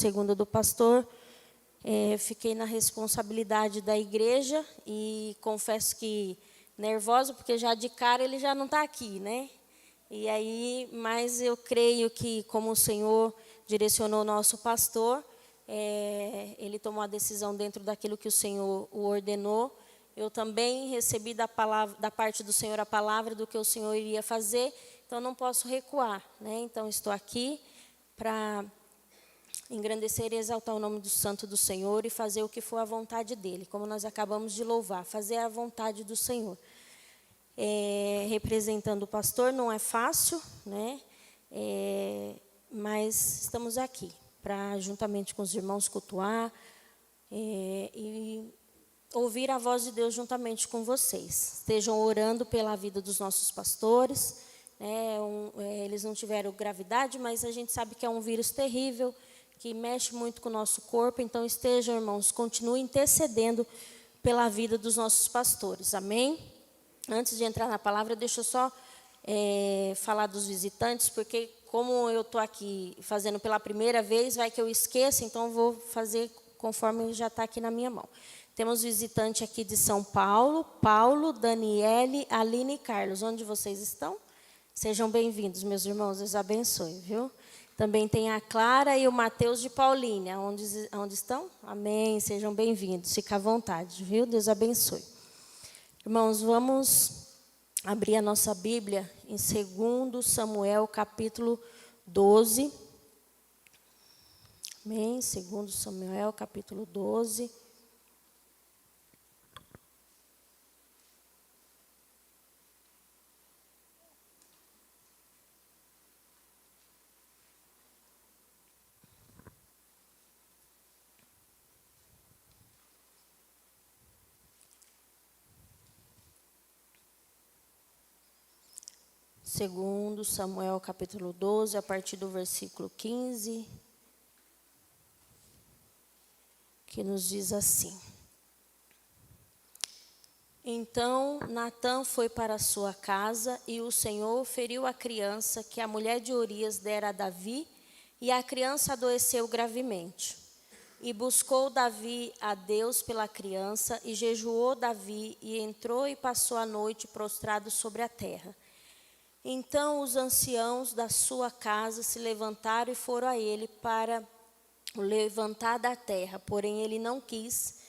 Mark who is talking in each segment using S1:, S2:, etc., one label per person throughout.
S1: segunda do pastor, fiquei na responsabilidade da igreja e confesso que nervosa, porque já de cara ele já não está aqui, né? E aí, mas eu creio que como o Senhor direcionou o nosso pastor, ele tomou a decisão dentro daquilo que o Senhor o ordenou. Eu também recebi da parte do Senhor a palavra do que o Senhor iria fazer, então não posso recuar, né? Então estou aqui para engrandecer e exaltar o nome do Santo do Senhor e fazer o que for a vontade dEle, como nós acabamos de louvar, fazer a vontade do Senhor. Representando o pastor não é fácil, né? Mas estamos aqui para, juntamente com os irmãos, cultuar e ouvir a voz de Deus juntamente com vocês. Estejam orando pela vida dos nossos pastores, né? Eles não tiveram gravidade, mas a gente sabe que é um vírus terrível, que mexe muito com o nosso corpo. Então, estejam, irmãos, continuem intercedendo pela vida dos nossos pastores. Amém? Antes de entrar na palavra, deixa eu só falar dos visitantes, porque como eu estou aqui fazendo pela primeira vez, vai que eu esqueça, então eu vou fazer conforme já está aqui na minha mão. Temos visitante aqui de São Paulo, Paulo, Daniele, Aline e Carlos. Onde vocês estão? Sejam bem-vindos, meus irmãos, Deus abençoe, viu? Também tem a Clara e o Mateus de Paulínia. Onde estão? Amém, sejam bem-vindos. Fica à vontade, viu? Deus abençoe. Irmãos, vamos abrir a nossa Bíblia em 2 Samuel, capítulo 12. Amém? 2 Samuel, capítulo 12. Segundo Samuel, capítulo 12, a partir do versículo 15, que nos diz assim: Então Natã foi para a sua casa, e o Senhor feriu a criança que a mulher de Urias dera a Davi, e a criança adoeceu gravemente. E buscou Davi a Deus pela criança, e jejuou Davi, e entrou e passou a noite prostrado sobre a terra. Então os anciãos da sua casa se levantaram e foram a ele para o levantar da terra, porém ele não quis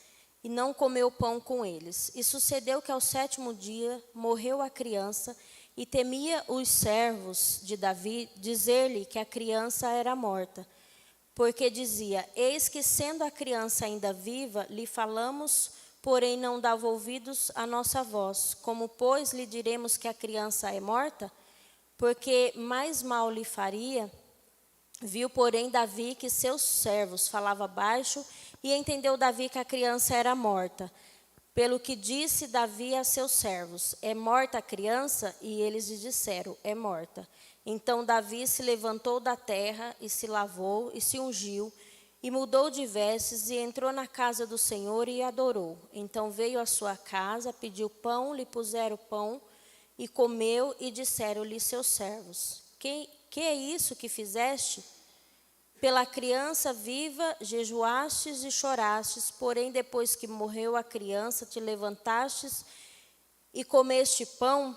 S1: e não comeu pão com eles. E sucedeu que ao 7º dia morreu a criança, e temia os servos de Davi dizer-lhe que a criança era morta, porque dizia: eis que sendo a criança ainda viva, lhe falamos, porém não dava ouvidos à nossa voz. Como, pois, lhe diremos que a criança é morta? Porque mais mal lhe faria. Viu, porém, Davi que seus servos falavam baixo, e entendeu Davi que a criança era morta. Pelo que disse Davi a seus servos: é morta a criança? E eles lhe disseram: é morta. Então Davi se levantou da terra, e se lavou, e se ungiu, e mudou de vestes, e entrou na casa do Senhor, e adorou. Então veio à sua casa, pediu pão, lhe puseram pão, e comeu, e disseram-lhe seus servos: que é isso que fizeste? Pela criança viva jejuastes e chorastes, porém depois que morreu a criança te levantastes e comeste pão?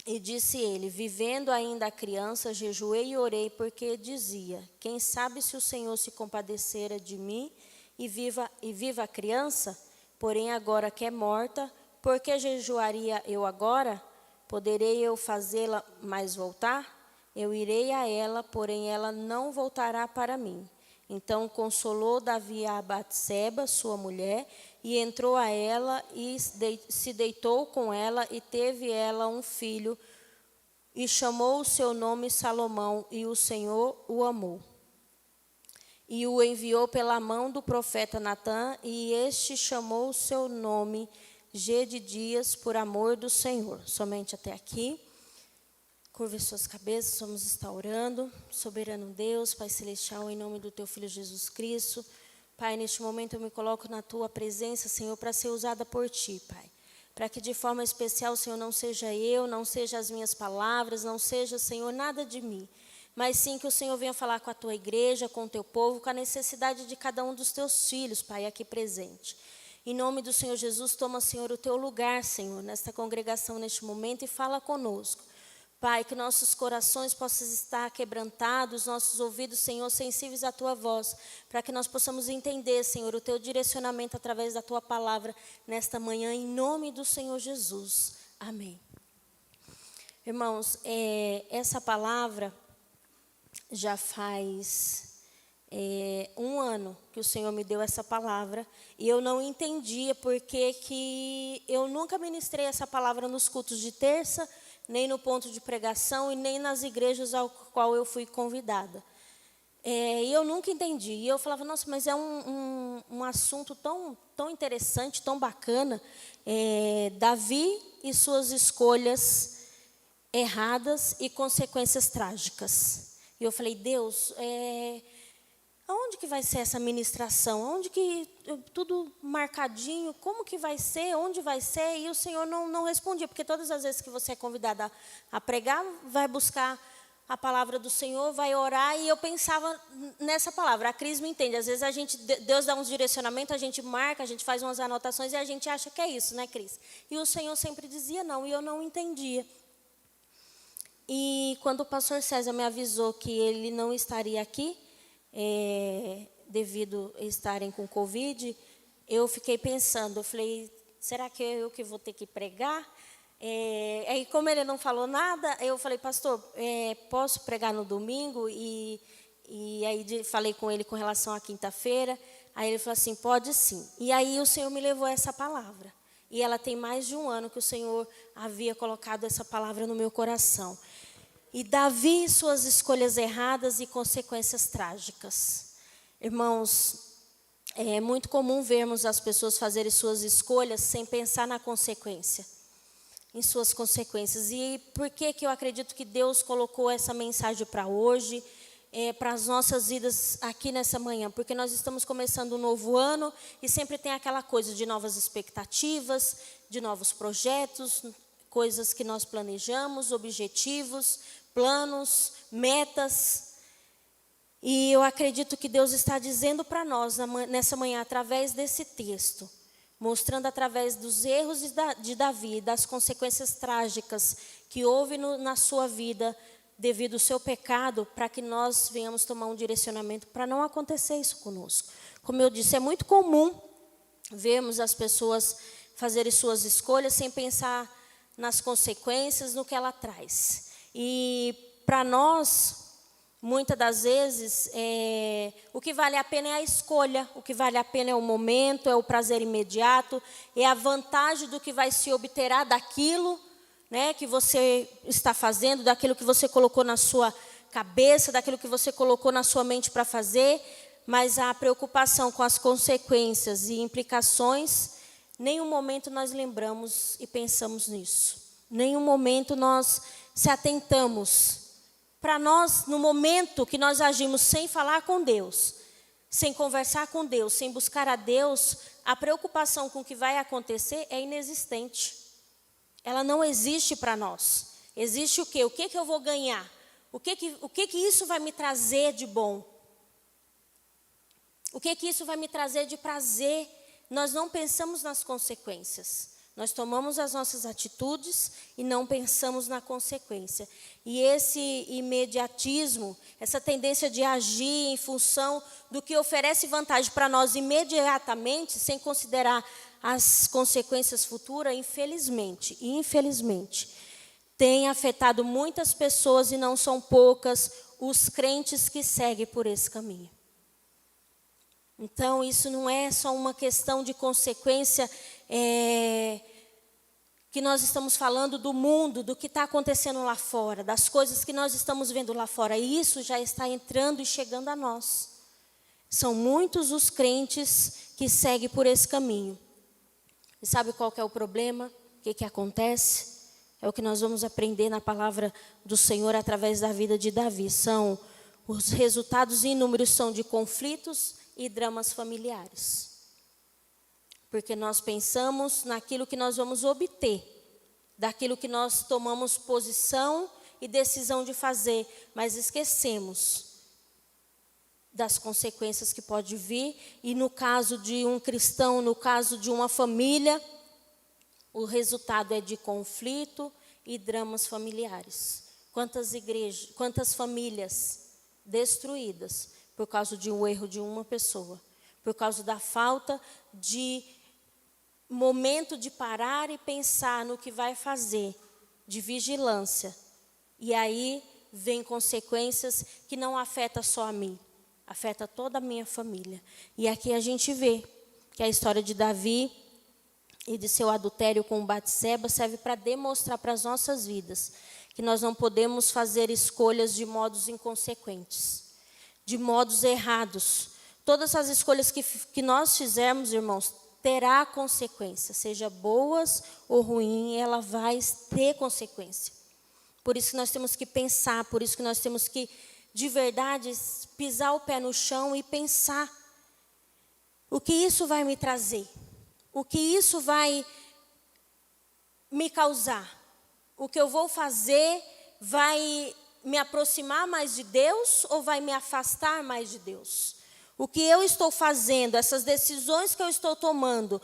S1: E disse ele: vivendo ainda a criança, jejuei e orei, porque dizia: quem sabe se o Senhor se compadecera de mim e viva a criança? Porém agora que é morta, por que jejuaria eu agora? Poderei eu fazê-la mais voltar? Eu irei a ela, porém ela não voltará para mim. Então consolou Davi a Batseba, sua mulher, e entrou a ela e se deitou com ela, e teve ela um filho, e chamou o seu nome Salomão, e o Senhor o amou. E o enviou pela mão do profeta Natã, e este chamou o seu nome Gedidias, por amor do Senhor. Somente até aqui. Curve suas cabeças, vamos estar orando. Soberano Deus, Pai Celestial, em nome do Teu Filho Jesus Cristo. Pai, neste momento eu me coloco na Tua presença, Senhor, para ser usada por Ti, Pai. Para que de forma especial, Senhor, não seja eu, não seja as minhas palavras, não seja, Senhor, nada de mim, mas sim que o Senhor venha falar com a tua igreja, com o teu povo, com a necessidade de cada um dos teus filhos, Pai, aqui presente. Em nome do Senhor Jesus, toma, Senhor, o teu lugar, Senhor, nesta congregação, neste momento, e fala conosco. Pai, que nossos corações possam estar quebrantados, nossos ouvidos, Senhor, sensíveis à Tua voz, para que nós possamos entender, Senhor, o Teu direcionamento através da Tua palavra nesta manhã, em nome do Senhor Jesus. Amém. Irmãos, essa palavra já faz 1 ano que o Senhor me deu essa palavra, e eu não entendia porque que eu nunca ministrei essa palavra nos cultos de terça, nem no ponto de pregação e nem nas igrejas ao qual eu fui convidada. E eu nunca entendi. E eu falava, nossa, mas é um assunto tão interessante, tão bacana. Davi e suas escolhas erradas e consequências trágicas. E eu falei, Deus, aonde que vai ser essa ministração? Aonde que, tudo marcadinho, como que vai ser? Onde vai ser? E o Senhor não respondia, porque todas as vezes que você é convidada a pregar, vai buscar a palavra do Senhor, vai orar, e eu pensava nessa palavra. A Cris me entende, às vezes Deus dá uns direcionamentos, a gente marca, a gente faz umas anotações e a gente acha que é isso, né, Cris? E o Senhor sempre dizia não, e eu não entendia. E quando o pastor César me avisou que ele não estaria aqui, devido a estarem com Covid, eu fiquei pensando, eu falei, será que eu que vou ter que pregar? Aí como ele não falou nada, eu falei, pastor, posso pregar no domingo? E aí falei com ele com relação à quinta-feira, aí ele falou assim, pode sim. E aí o Senhor me levou essa palavra, e ela tem mais de 1 ano que o Senhor havia colocado essa palavra no meu coração. E Davi e suas escolhas erradas e consequências trágicas. Irmãos, é muito comum vermos as pessoas fazerem suas escolhas sem pensar na consequência, em suas consequências. E por que eu acredito que Deus colocou essa mensagem para hoje, para as nossas vidas aqui nessa manhã? Porque nós estamos começando um novo ano e sempre tem aquela coisa de novas expectativas, de novos projetos, coisas que nós planejamos, objetivos, planos, metas. E eu acredito que Deus está dizendo para nós nessa manhã, através desse texto, mostrando através dos erros de Davi, das consequências trágicas que houve na sua vida devido ao seu pecado, para que nós venhamos tomar um direcionamento para não acontecer isso conosco. Como eu disse, é muito comum vermos as pessoas fazerem suas escolhas sem pensar nas consequências, no que ela traz. E para nós, muitas das vezes, o que vale a pena é a escolha, o que vale a pena é o momento, é o prazer imediato, é a vantagem do que vai se obterá daquilo, né, que você está fazendo, daquilo que você colocou na sua cabeça, daquilo que você colocou na sua mente para fazer, mas a preocupação com as consequências e implicações, nenhum momento nós lembramos e pensamos nisso. Nenhum momento nós se atentamos. Para nós, no momento que nós agimos sem falar com Deus, sem conversar com Deus, sem buscar a Deus, a preocupação com o que vai acontecer é inexistente. Ela não existe para nós. Existe o quê? O que eu vou ganhar? O que isso vai me trazer de bom? O que isso vai me trazer de prazer? Nós não pensamos nas consequências. Nós tomamos as nossas atitudes e não pensamos na consequência. E esse imediatismo, essa tendência de agir em função do que oferece vantagem para nós imediatamente, sem considerar as consequências futuras, infelizmente, tem afetado muitas pessoas, e não são poucas, os crentes que seguem por esse caminho. Então, isso não é só uma questão de consequência, que nós estamos falando do mundo, do que está acontecendo lá fora, das coisas que nós estamos vendo lá fora. E isso já está entrando e chegando a nós. São muitos os crentes que seguem por esse caminho. E sabe qual que é o problema? O que acontece? É o que nós vamos aprender na palavra do Senhor através da vida de Davi. Os resultados inúmeros são de conflitos e dramas familiares. Porque nós pensamos naquilo que nós vamos obter, daquilo que nós tomamos posição e decisão de fazer, mas esquecemos das consequências que pode vir, e no caso de um cristão, no caso de uma família, o resultado é de conflito e dramas familiares. Quantas igrejas, quantas famílias destruídas por causa de um erro de uma pessoa, por causa da falta de momento de parar e pensar no que vai fazer, de vigilância. E aí vem consequências que não afetam só a mim, afeta toda a minha família. E aqui a gente vê que a história de Davi e de seu adultério com Batseba serve para demonstrar para as nossas vidas que nós não podemos fazer escolhas de modos inconsequentes, de modos errados. Todas as escolhas que nós fizermos, irmãos, terá consequência, seja boas ou ruins, ela vai ter consequência. Por isso que nós temos que pensar, por isso que nós temos que, de verdade, pisar o pé no chão e pensar o que isso vai me trazer, o que isso vai me causar, o que eu vou fazer vai me aproximar mais de Deus ou vai me afastar mais de Deus? O que eu estou fazendo, essas decisões que eu estou tomando,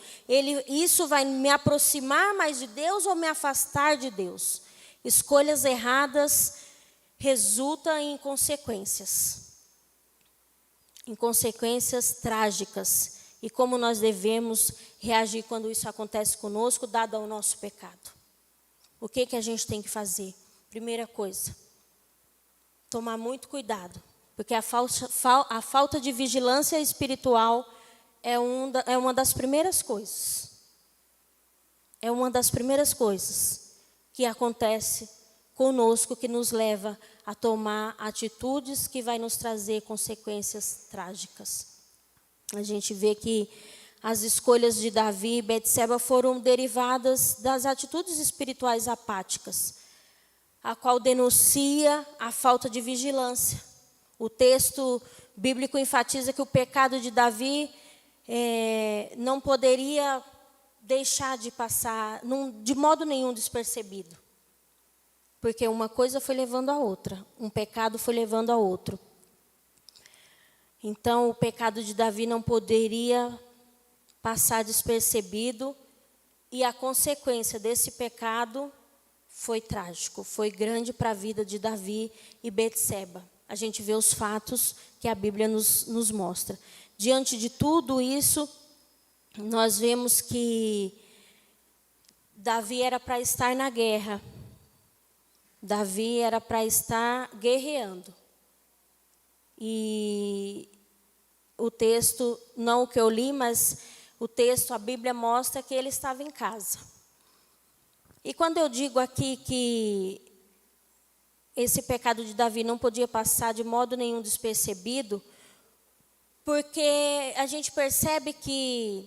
S1: isso vai me aproximar mais de Deus ou me afastar de Deus? Escolhas erradas resultam em consequências trágicas. E como nós devemos reagir quando isso acontece conosco, dado ao nosso pecado? O que a gente tem que fazer? Primeira coisa, tomar muito cuidado. Porque a falta de vigilância espiritual é uma das primeiras coisas. É uma das primeiras coisas que acontece conosco, que nos leva a tomar atitudes que vai nos trazer consequências trágicas. A gente vê que as escolhas de Davi e Betseba foram derivadas das atitudes espirituais apáticas, a qual denuncia a falta de vigilância. O texto bíblico enfatiza que o pecado de Davi não poderia deixar de passar, de modo nenhum, despercebido. Porque uma coisa foi levando a outra, um pecado foi levando a outro. Então, o pecado de Davi não poderia passar despercebido, e a consequência desse pecado foi trágico, foi grande para a vida de Davi e Betseba. A gente vê os fatos que a Bíblia nos mostra. Diante de tudo isso, nós vemos que Davi era para estar na guerra. Davi era para estar guerreando. E o texto, não o que eu li, mas o texto, a Bíblia mostra que ele estava em casa. E quando eu digo aqui que esse pecado de Davi não podia passar de modo nenhum despercebido, porque a gente percebe que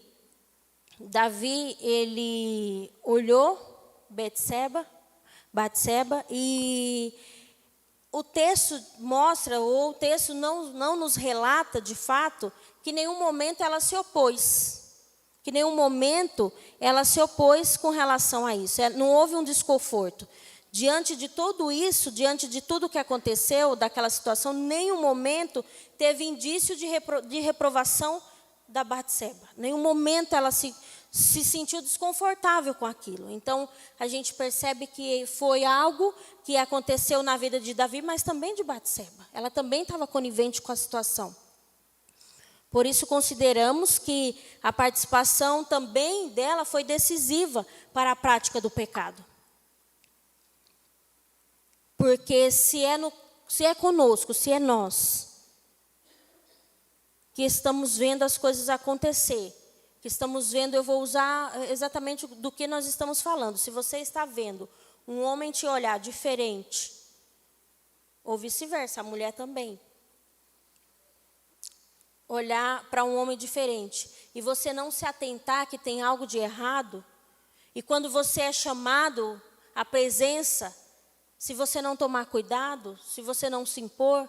S1: Davi, ele olhou Batseba, e o texto mostra, ou o texto não nos relata de fato, que em nenhum momento ela se opôs. Que em nenhum momento ela se opôs com relação a isso. Não houve um desconforto. Diante de tudo isso, diante de tudo que aconteceu, daquela situação, em nenhum momento teve indício de reprovação da Batseba. Em nenhum momento ela se sentiu desconfortável com aquilo. Então, a gente percebe que foi algo que aconteceu na vida de Davi, mas também de Batseba. Ela também estava conivente com a situação. Por isso, consideramos que a participação também dela foi decisiva para a prática do pecado. Porque se é conosco, se é nós, que estamos vendo as coisas acontecer, que estamos vendo, eu vou usar exatamente do que nós estamos falando. Se você está vendo um homem te olhar diferente, ou vice-versa, a mulher também, olhar para um homem diferente, e você não se atentar que tem algo de errado, e quando você é chamado à presença, se você não tomar cuidado, se você não se impor,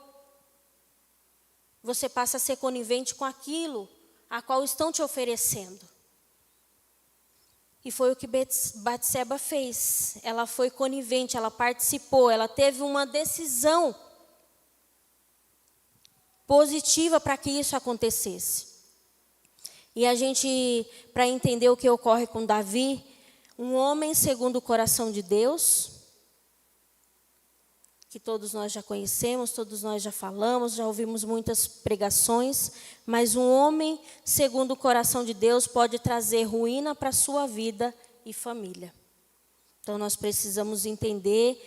S1: você passa a ser conivente com aquilo a qual estão te oferecendo. E foi o que Batseba fez. Ela foi conivente, ela participou, ela teve uma decisão positiva para que isso acontecesse. E a gente, para entender o que ocorre com Davi, um homem segundo o coração de Deus, que todos nós já conhecemos, todos nós já falamos, já ouvimos muitas pregações, mas um homem segundo o coração de Deus pode trazer ruína para a sua vida e família. Então nós precisamos entender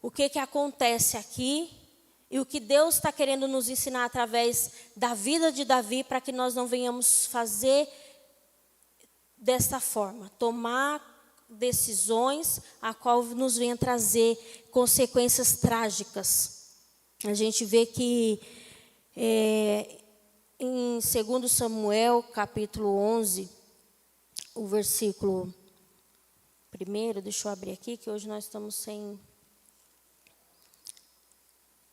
S1: o que acontece aqui e o que Deus está querendo nos ensinar através da vida de Davi, para que nós não venhamos fazer desta forma, tomar decisões a qual nos venha trazer consequências trágicas. A gente vê que em 2 Samuel, capítulo 11, o versículo 1, deixa eu abrir aqui, que hoje nós estamos sem...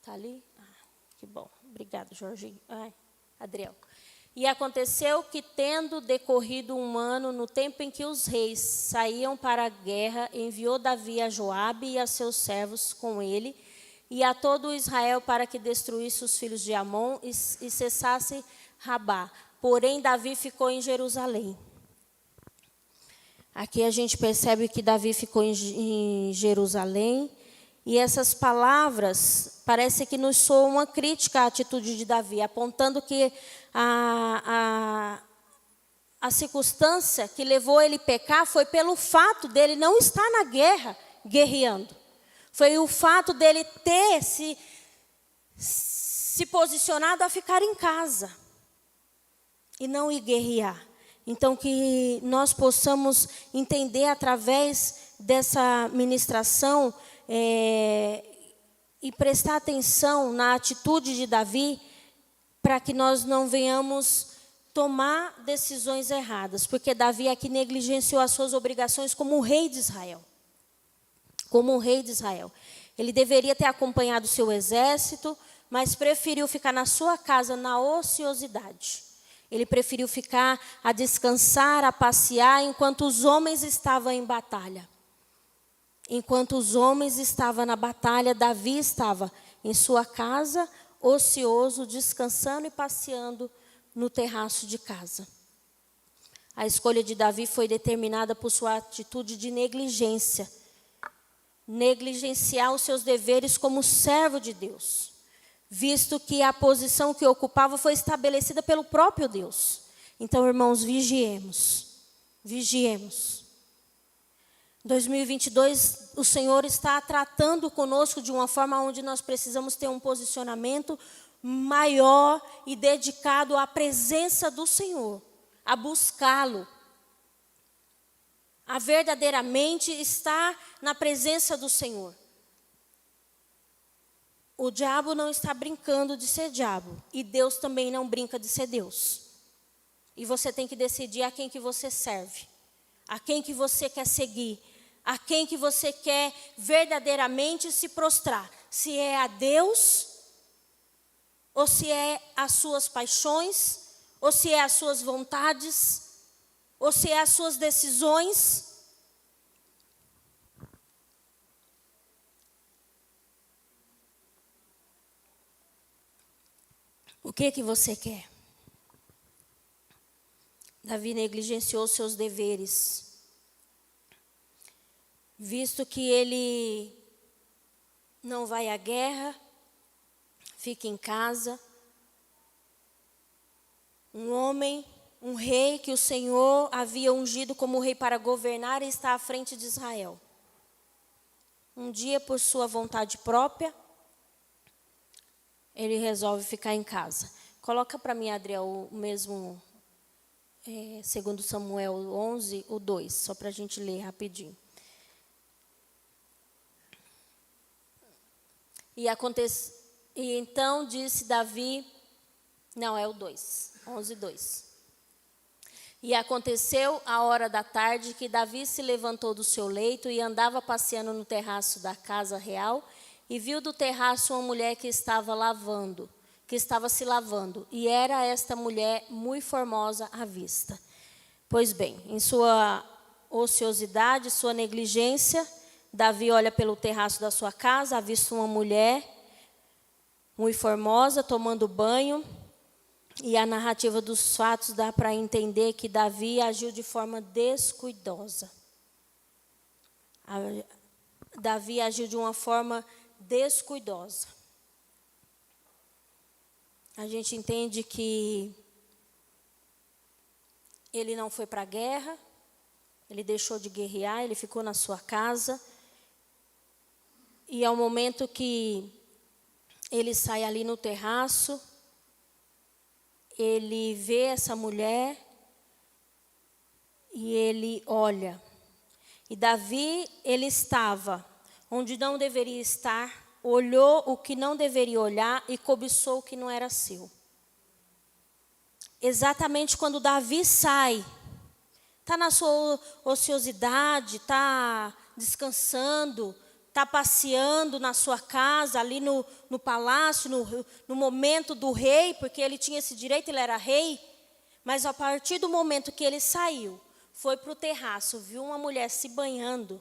S1: Está ali? Que bom. Obrigada, Jorge. Adriel. E aconteceu que, tendo decorrido um ano, no tempo em que os reis saíam para a guerra, enviou Davi a Joabe e a seus servos com ele, e a todo o Israel, para que destruísse os filhos de Amon e cessasse Rabá. Porém, Davi ficou em Jerusalém. Aqui a gente percebe que Davi ficou em Jerusalém, e essas palavras parece que nos soam uma crítica à atitude de Davi, apontando que a circunstância que levou ele a pecar foi pelo fato dele não estar na guerra, guerreando. Foi o fato dele ter se posicionado a ficar em casa e não ir guerrear. Então, que nós possamos entender através dessa ministração e prestar atenção na atitude de Davi, para que nós não venhamos tomar decisões erradas, porque Davi aqui negligenciou as suas obrigações como o rei de Israel. Como o rei de Israel. Ele deveria ter acompanhado o seu exército, mas preferiu ficar na sua casa na ociosidade. Ele preferiu ficar a descansar, a passear, enquanto os homens estavam em batalha. Enquanto os homens estavam na batalha, Davi estava em sua casa, ocioso, descansando e passeando no terraço de casa. A escolha de Davi foi determinada por sua atitude de negligência. Negligenciar os seus deveres como servo de Deus, visto que a posição que ocupava foi estabelecida pelo próprio Deus. Então, irmãos, vigiemos. Vigiemos. 2022, o Senhor está tratando conosco de uma forma onde nós precisamos ter um posicionamento maior e dedicado à presença do Senhor, a buscá-lo, a verdadeiramente estar na presença do Senhor. O diabo não está brincando de ser diabo, e Deus também não brinca de ser Deus. E você tem que decidir a quem que você serve, a quem que você quer seguir, a quem que você quer verdadeiramente se prostrar. Se é a Deus, ou se é as suas paixões, ou se é as suas vontades, ou se é as suas decisões. O que você quer? Davi negligenciou seus deveres, visto que ele não vai à guerra, fica em casa. Um homem, um rei que o Senhor havia ungido como rei para governar e está à frente de Israel. Um dia, por sua vontade própria, ele resolve ficar em casa. Coloca para mim, Adriel, o mesmo, 2 Samuel 11, o 2, só para a gente ler rapidinho. E então disse Davi, não, é o 2, 11, 2. E aconteceu a hora da tarde que Davi se levantou do seu leito e andava passeando no terraço da casa real, e viu do terraço uma mulher que estava se lavando, e era esta mulher muito formosa à vista. Pois bem, em sua ociosidade, sua negligência, Davi olha pelo terraço da sua casa, avista uma mulher muito formosa tomando banho, e a narrativa dos fatos dá para entender que Davi agiu de forma descuidosa. Davi agiu de uma forma descuidosa. A gente entende que ele não foi para a guerra, ele deixou de guerrear, ele ficou na sua casa. E ao momento que ele sai ali no terraço, ele vê essa mulher e ele olha. E Davi, ele estava onde não deveria estar, olhou o que não deveria olhar e cobiçou o que não era seu. Exatamente quando Davi sai, está na sua ociosidade, está descansando, está passeando na sua casa, ali no palácio, no momento do rei, porque ele tinha esse direito, ele era rei. Mas a partir do momento que ele saiu, foi para o terraço, viu uma mulher se banhando.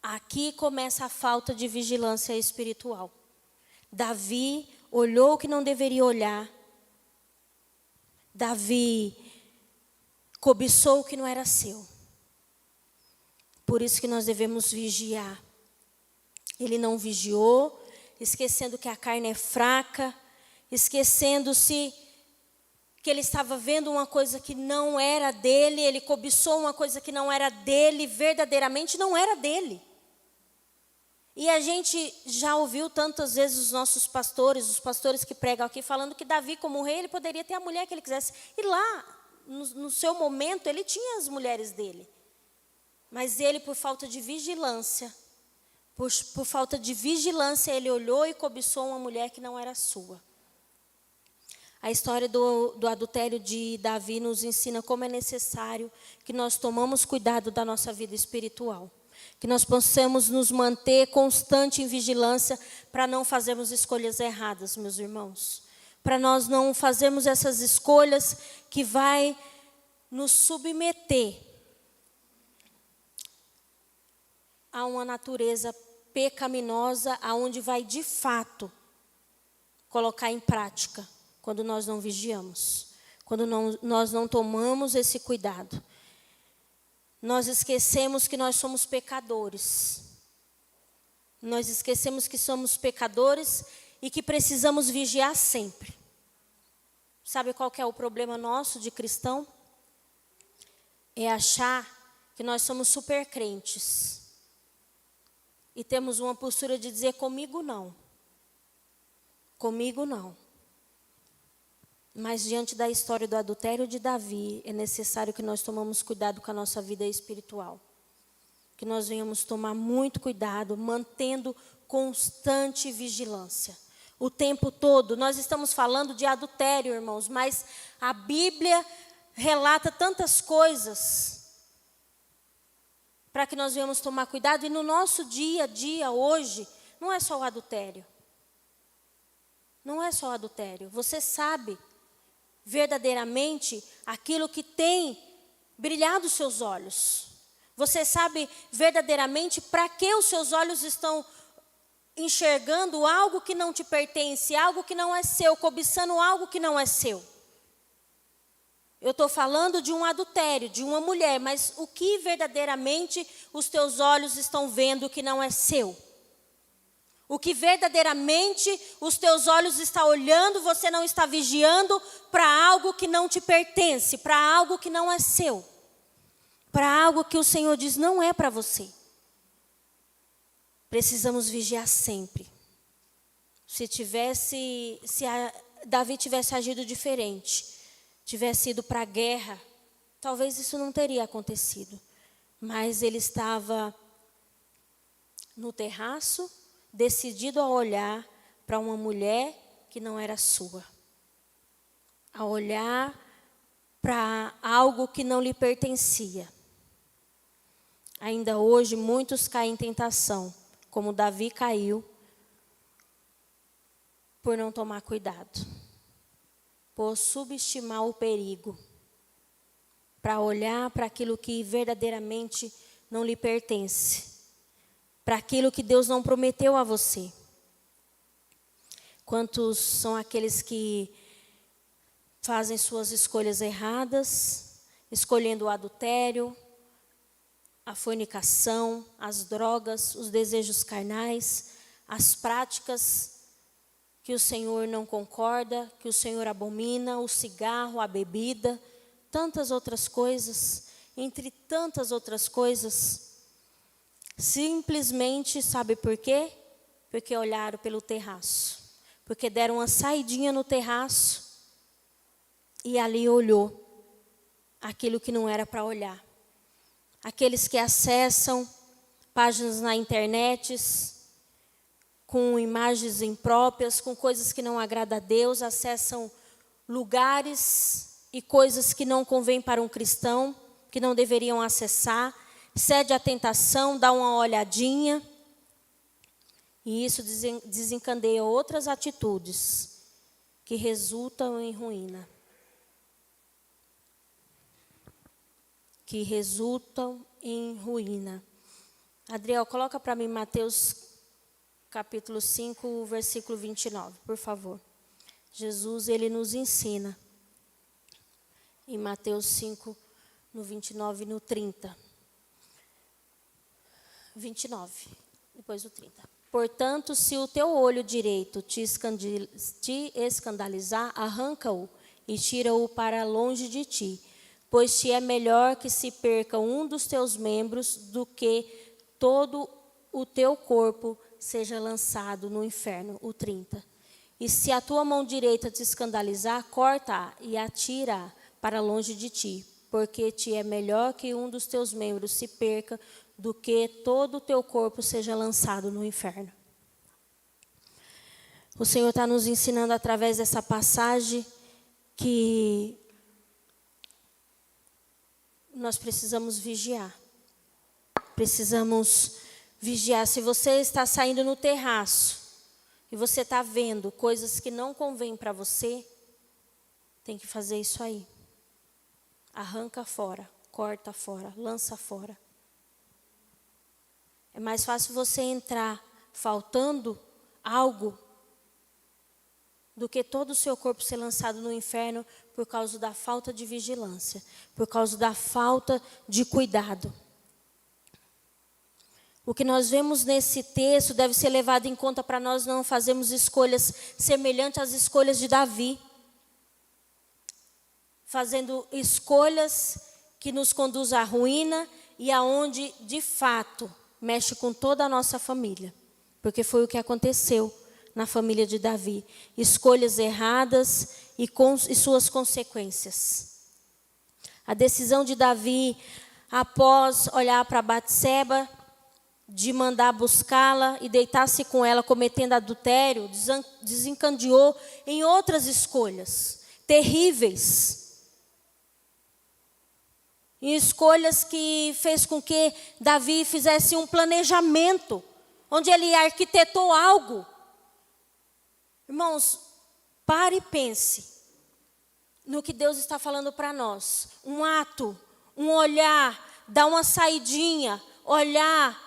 S1: Aqui começa a falta de vigilância espiritual. Davi olhou o que não deveria olhar. Davi cobiçou o que não era seu. Por isso que nós devemos vigiar. Ele não vigiou, esquecendo que a carne é fraca, esquecendo-se que ele estava vendo uma coisa que não era dele, ele cobiçou uma coisa que não era dele, verdadeiramente não era dele. E a gente já ouviu tantas vezes os nossos pastores, os pastores que pregam aqui, falando que Davi, como rei, ele poderia ter a mulher que ele quisesse. E lá, no seu momento, ele tinha as mulheres dele. Mas ele, por falta de vigilância, ele olhou e cobiçou uma mulher que não era sua. A história do adultério de Davi nos ensina como é necessário que nós tomamos cuidado da nossa vida espiritual. Que nós possamos nos manter constante em vigilância para não fazermos escolhas erradas, meus irmãos. Para nós não fazermos essas escolhas que vai nos submeter a uma natureza pecaminosa, aonde vai de fato colocar em prática, quando nós não vigiamos, quando nós não tomamos esse cuidado. Nós esquecemos que nós somos pecadores. Nós esquecemos que somos pecadores e que precisamos vigiar sempre. Sabe qual que é o problema nosso de cristão? É achar que nós somos super crentes. E temos uma postura de dizer, comigo não. Comigo não. Mas diante da história do adultério de Davi, é necessário que nós tomamos cuidado com a nossa vida espiritual. Que nós venhamos tomar muito cuidado, mantendo constante vigilância. O tempo todo, nós estamos falando de adultério, irmãos, mas a Bíblia relata tantas coisas para que nós venhamos tomar cuidado. E no nosso dia a dia, hoje, não é só o adultério. Não é só o adultério. Você sabe verdadeiramente aquilo que tem brilhado os seus olhos. Você sabe verdadeiramente para que os seus olhos estão enxergando algo que não te pertence, algo que não é seu, cobiçando algo que não é seu. Eu estou falando de um adultério, de uma mulher, mas o que verdadeiramente os teus olhos estão vendo que não é seu? O que verdadeiramente os teus olhos estão olhando, você não está vigiando para algo que não te pertence, para algo que não é seu. Para algo que o Senhor diz não é para você. Precisamos vigiar sempre. Se Davi tivesse agido diferente, tivesse ido para a guerra, talvez isso não teria acontecido. Mas ele estava no terraço, decidido a olhar para uma mulher que não era sua. A olhar para algo que não lhe pertencia. Ainda hoje, muitos caem em tentação, como Davi caiu, por não tomar cuidado. Por subestimar o perigo. para olhar para aquilo que verdadeiramente não lhe pertence, para aquilo que Deus não prometeu a você. Quantos são aqueles que fazem suas escolhas erradas, escolhendo o adultério, a fornicação, as drogas, os desejos carnais, as práticas que o Senhor não concorda, que o Senhor abomina, o cigarro, a bebida, tantas outras coisas, entre tantas outras coisas. Simplesmente, sabe por quê? Porque olharam pelo terraço. Porque deram uma saidinha no terraço e ali olhou aquilo que não era para olhar. Aqueles que acessam páginas na internet com imagens impróprias, com coisas que não agradam a Deus, acessam lugares e coisas que não convêm para um cristão, que não deveriam acessar, cede à tentação, dá uma olhadinha. E isso desencadeia outras atitudes que resultam em ruína. Que resultam em ruína. Adriel, coloca para mim Mateus capítulo 5, versículo 29, por favor. Jesus, ele nos ensina. Em Mateus 5, no 29 e no 30. 29, depois do 30. Portanto, se o teu olho direito te escandalizar, arranca-o e tira-o para longe de ti, pois te é melhor que se perca um dos teus membros do que todo o teu corpo seja lançado no inferno. O 30. E se a tua mão direita te escandalizar, corta-a e atira-a para longe de ti, porque te é melhor que um dos teus membros se perca do que todo o teu corpo seja lançado no inferno. O Senhor está nos ensinando através dessa passagem que nós precisamos vigiar. Precisamos vigiar. Se você está saindo no terraço e você está vendo coisas que não convêm para você, tem que fazer isso aí. Arranca fora, corta fora, lança fora. É mais fácil você entrar faltando algo do que todo o seu corpo ser lançado no inferno por causa da falta de vigilância, por causa da falta de cuidado. O que nós vemos nesse texto deve ser levado em conta para nós não fazermos escolhas semelhantes às escolhas de Davi. Fazendo escolhas que nos conduzem à ruína e aonde, de fato, mexe com toda a nossa família. Porque foi o que aconteceu na família de Davi. Escolhas erradas e suas consequências. A decisão de Davi, após olhar para Batseba, de mandar buscá-la e deitar-se com ela cometendo adultério, desencadeou em outras escolhas terríveis. Em escolhas que fez com que Davi fizesse um planejamento, onde ele arquitetou algo. Irmãos, pare e pense no que Deus está falando para nós. Um ato, um olhar, dar uma saidinha, olhar,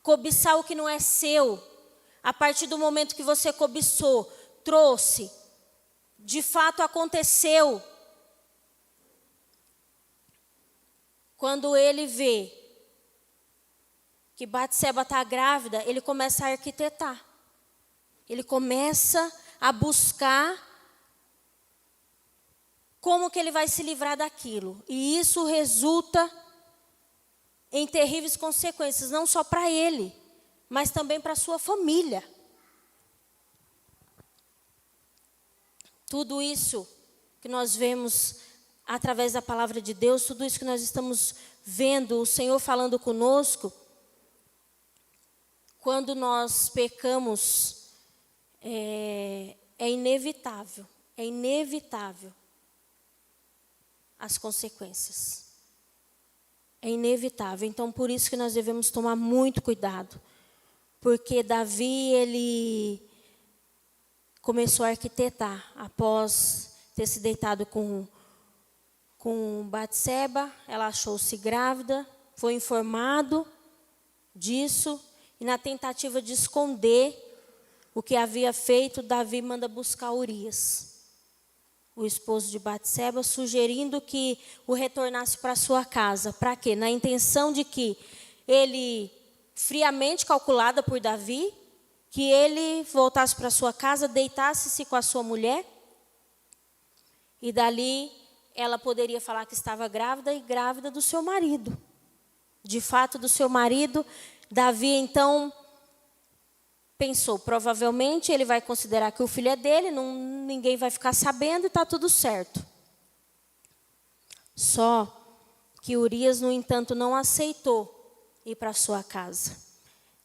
S1: cobiçar o que não é seu. A partir do momento que você cobiçou, trouxe, de fato aconteceu. Quando ele vê que Batseba está grávida, ele começa a arquitetar. Ele começa a buscar como que ele vai se livrar daquilo. E isso resulta em terríveis consequências, não só para ele, mas também para a sua família. Tudo isso que nós vemos através da palavra de Deus, tudo isso que nós estamos vendo, o Senhor falando conosco, quando nós pecamos, é inevitável as consequências. É inevitável. Então, por isso que nós devemos tomar muito cuidado. Porque Davi, ele começou a arquitetar, após ter se deitado com com Batseba, ela achou-se grávida, foi informado disso, e na tentativa de esconder o que havia feito, Davi manda buscar Urias, o esposo de Batseba, sugerindo que o retornasse para sua casa. Para quê? Na intenção de que ele, friamente calculada por Davi, que ele voltasse para sua casa, deitasse-se com a sua mulher, e dali ela poderia falar que estava grávida e grávida do seu marido. De fato, do seu marido. Davi, então, pensou, provavelmente ele vai considerar que o filho é dele, ninguém vai ficar sabendo e está tudo certo. Só que Urias, no entanto, não aceitou ir para sua casa.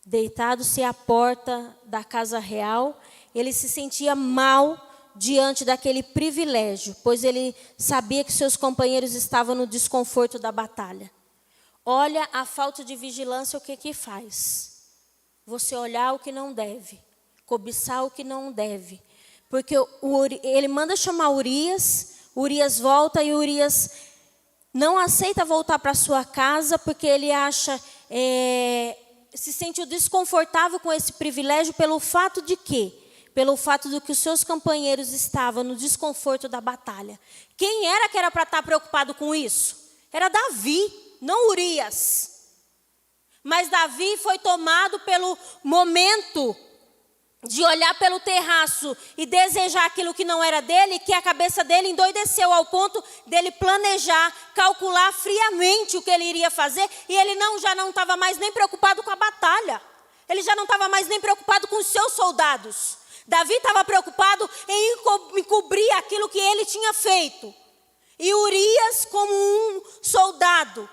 S1: Deitado-se à porta da casa real, ele se sentia mal diante daquele privilégio, pois ele sabia que seus companheiros estavam no desconforto da batalha. Olha a falta de vigilância, o que faz? Você olhar o que não deve, cobiçar o que não deve. Porque ele manda chamar Urias volta e Urias não aceita voltar para sua casa, porque ele acha, se sente desconfortável com esse privilégio pelo fato de quê? Pelo fato de que os seus companheiros estavam no desconforto da batalha. Quem era para estar preocupado com isso? Era Davi, não Urias. Mas Davi foi tomado pelo momento de olhar pelo terraço e desejar aquilo que não era dele, que a cabeça dele endoideceu ao ponto dele planejar, calcular friamente o que ele iria fazer, e ele já não estava mais nem preocupado com a batalha. Ele já não estava mais nem preocupado com os seus soldados. Davi estava preocupado em encobrir aquilo que ele tinha feito. E Urias, como um soldado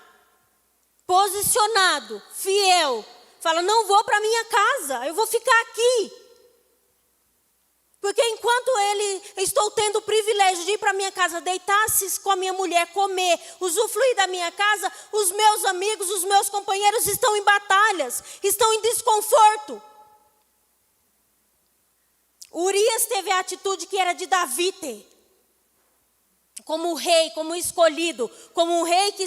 S1: posicionado, fiel, fala, não vou para minha casa, eu vou ficar aqui. Porque enquanto estou tendo o privilégio de ir para minha casa, deitar-se com a minha mulher, comer, usufruir da minha casa, os meus amigos, os meus companheiros estão em batalhas, estão em desconforto. Urias teve a atitude que era de Davi ter. Como rei, como escolhido, como um rei que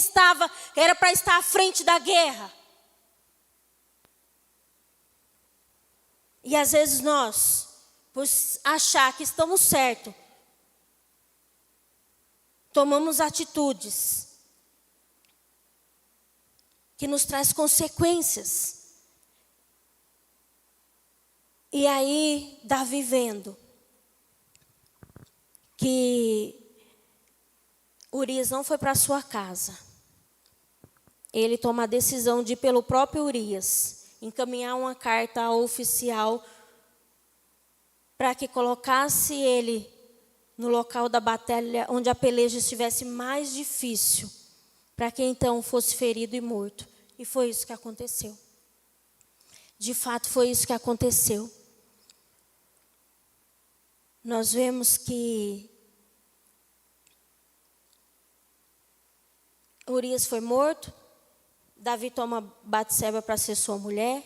S1: era para estar à frente da guerra. E às vezes nós, por achar que estamos certos, tomamos atitudes que nos traz consequências. E aí, Davi vendo que Urias não foi para sua casa, ele toma a decisão de ir pelo próprio Urias, encaminhar uma carta oficial para que colocasse ele no local da batalha onde a peleja estivesse mais difícil, para que então fosse ferido e morto. E foi isso que aconteceu. De fato, foi isso que aconteceu. Nós vemos que Urias foi morto, Davi toma Batseba para ser sua mulher.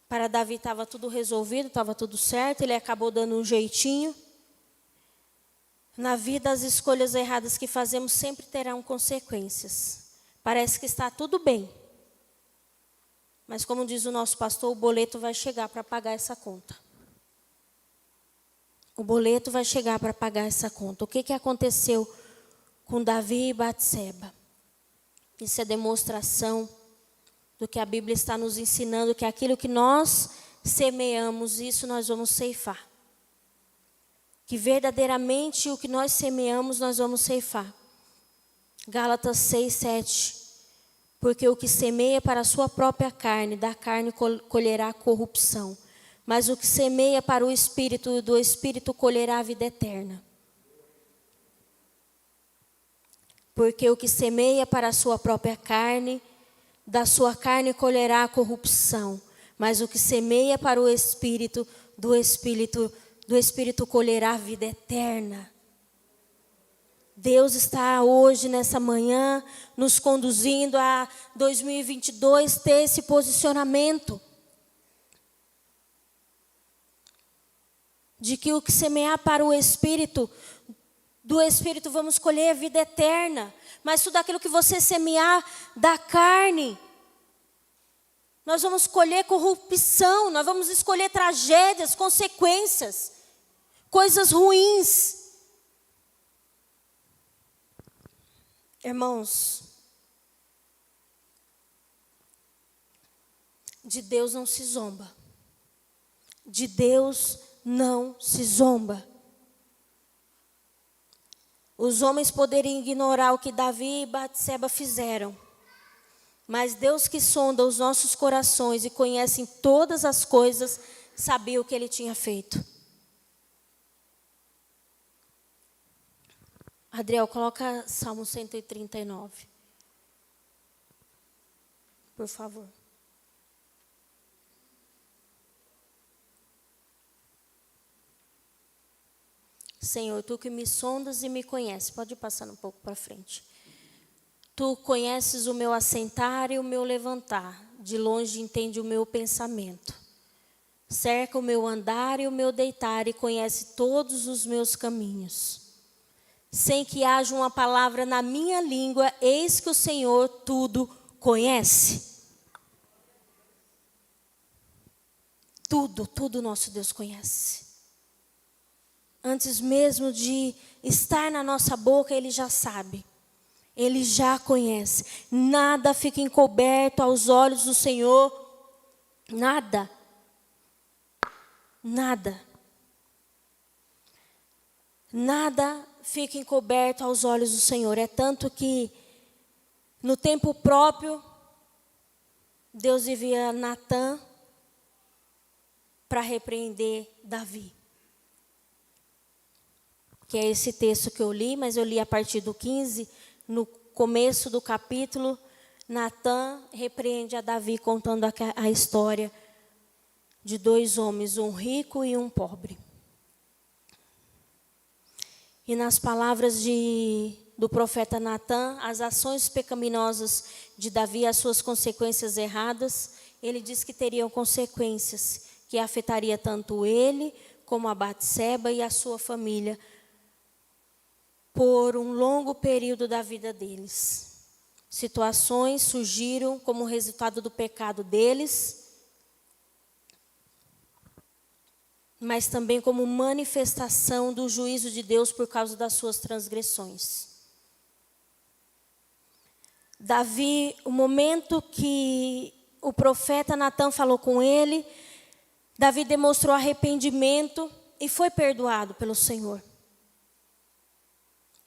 S1: Para Davi estava tudo resolvido, estava tudo certo, ele acabou dando um jeitinho. Na vida, as escolhas erradas que fazemos sempre terão consequências. Parece que está tudo bem. Mas como diz o nosso pastor, o boleto vai chegar para pagar essa conta. O boleto vai chegar para pagar essa conta. O que aconteceu com Davi e Batseba? Isso é demonstração do que a Bíblia está nos ensinando, que aquilo que nós semeamos, isso nós vamos ceifar. Que verdadeiramente o que nós semeamos, nós vamos ceifar. Gálatas 6, 7. Porque o que semeia para a sua própria carne, da carne colherá corrupção. Mas o que semeia para o Espírito, do Espírito colherá a vida eterna. Porque o que semeia para a sua própria carne, da sua carne colherá a corrupção. Mas o que semeia para o Espírito, do Espírito colherá a vida eterna. Deus está hoje, nessa manhã, nos conduzindo a 2022 ter esse posicionamento. De que o que semear para o Espírito, do Espírito vamos colher a vida eterna. Mas tudo aquilo que você semear da carne, nós vamos colher corrupção, nós vamos escolher tragédias, consequências, coisas ruins. Irmãos, de Deus não se zomba. De Deus não se zomba. Os homens poderiam ignorar o que Davi e Batseba fizeram. Mas Deus, que sonda os nossos corações e conhece todas as coisas, sabia o que ele tinha feito. Adriel, coloca Salmo 139. Por favor. Senhor, tu que me sondas e me conheces. Pode passar um pouco para frente. Tu conheces o meu assentar e o meu levantar. De longe entende o meu pensamento. Cerca o meu andar e o meu deitar e conhece todos os meus caminhos. Sem que haja uma palavra na minha língua, eis que o Senhor tudo conhece. Tudo nosso Deus conhece. Antes mesmo de estar na nossa boca, Ele já sabe. Ele já conhece. Nada fica encoberto aos olhos do Senhor. Nada. Nada. Nada fica encoberto aos olhos do Senhor. É tanto que, no tempo próprio, Deus envia Natã para repreender Davi. Que é esse texto que eu li, mas eu li a partir do 15, no começo do capítulo, Natã repreende a Davi contando a história de dois homens, um rico e um pobre. E nas palavras do profeta Natã, as ações pecaminosas de Davi, as suas consequências erradas, ele diz que teriam consequências que afetaria tanto ele como a Batseba e a sua família, por um longo período da vida deles. Situações surgiram como resultado do pecado deles, mas também como manifestação do juízo de Deus por causa das suas transgressões. Davi, o momento que o profeta Natã falou com ele, Davi demonstrou arrependimento e foi perdoado pelo Senhor.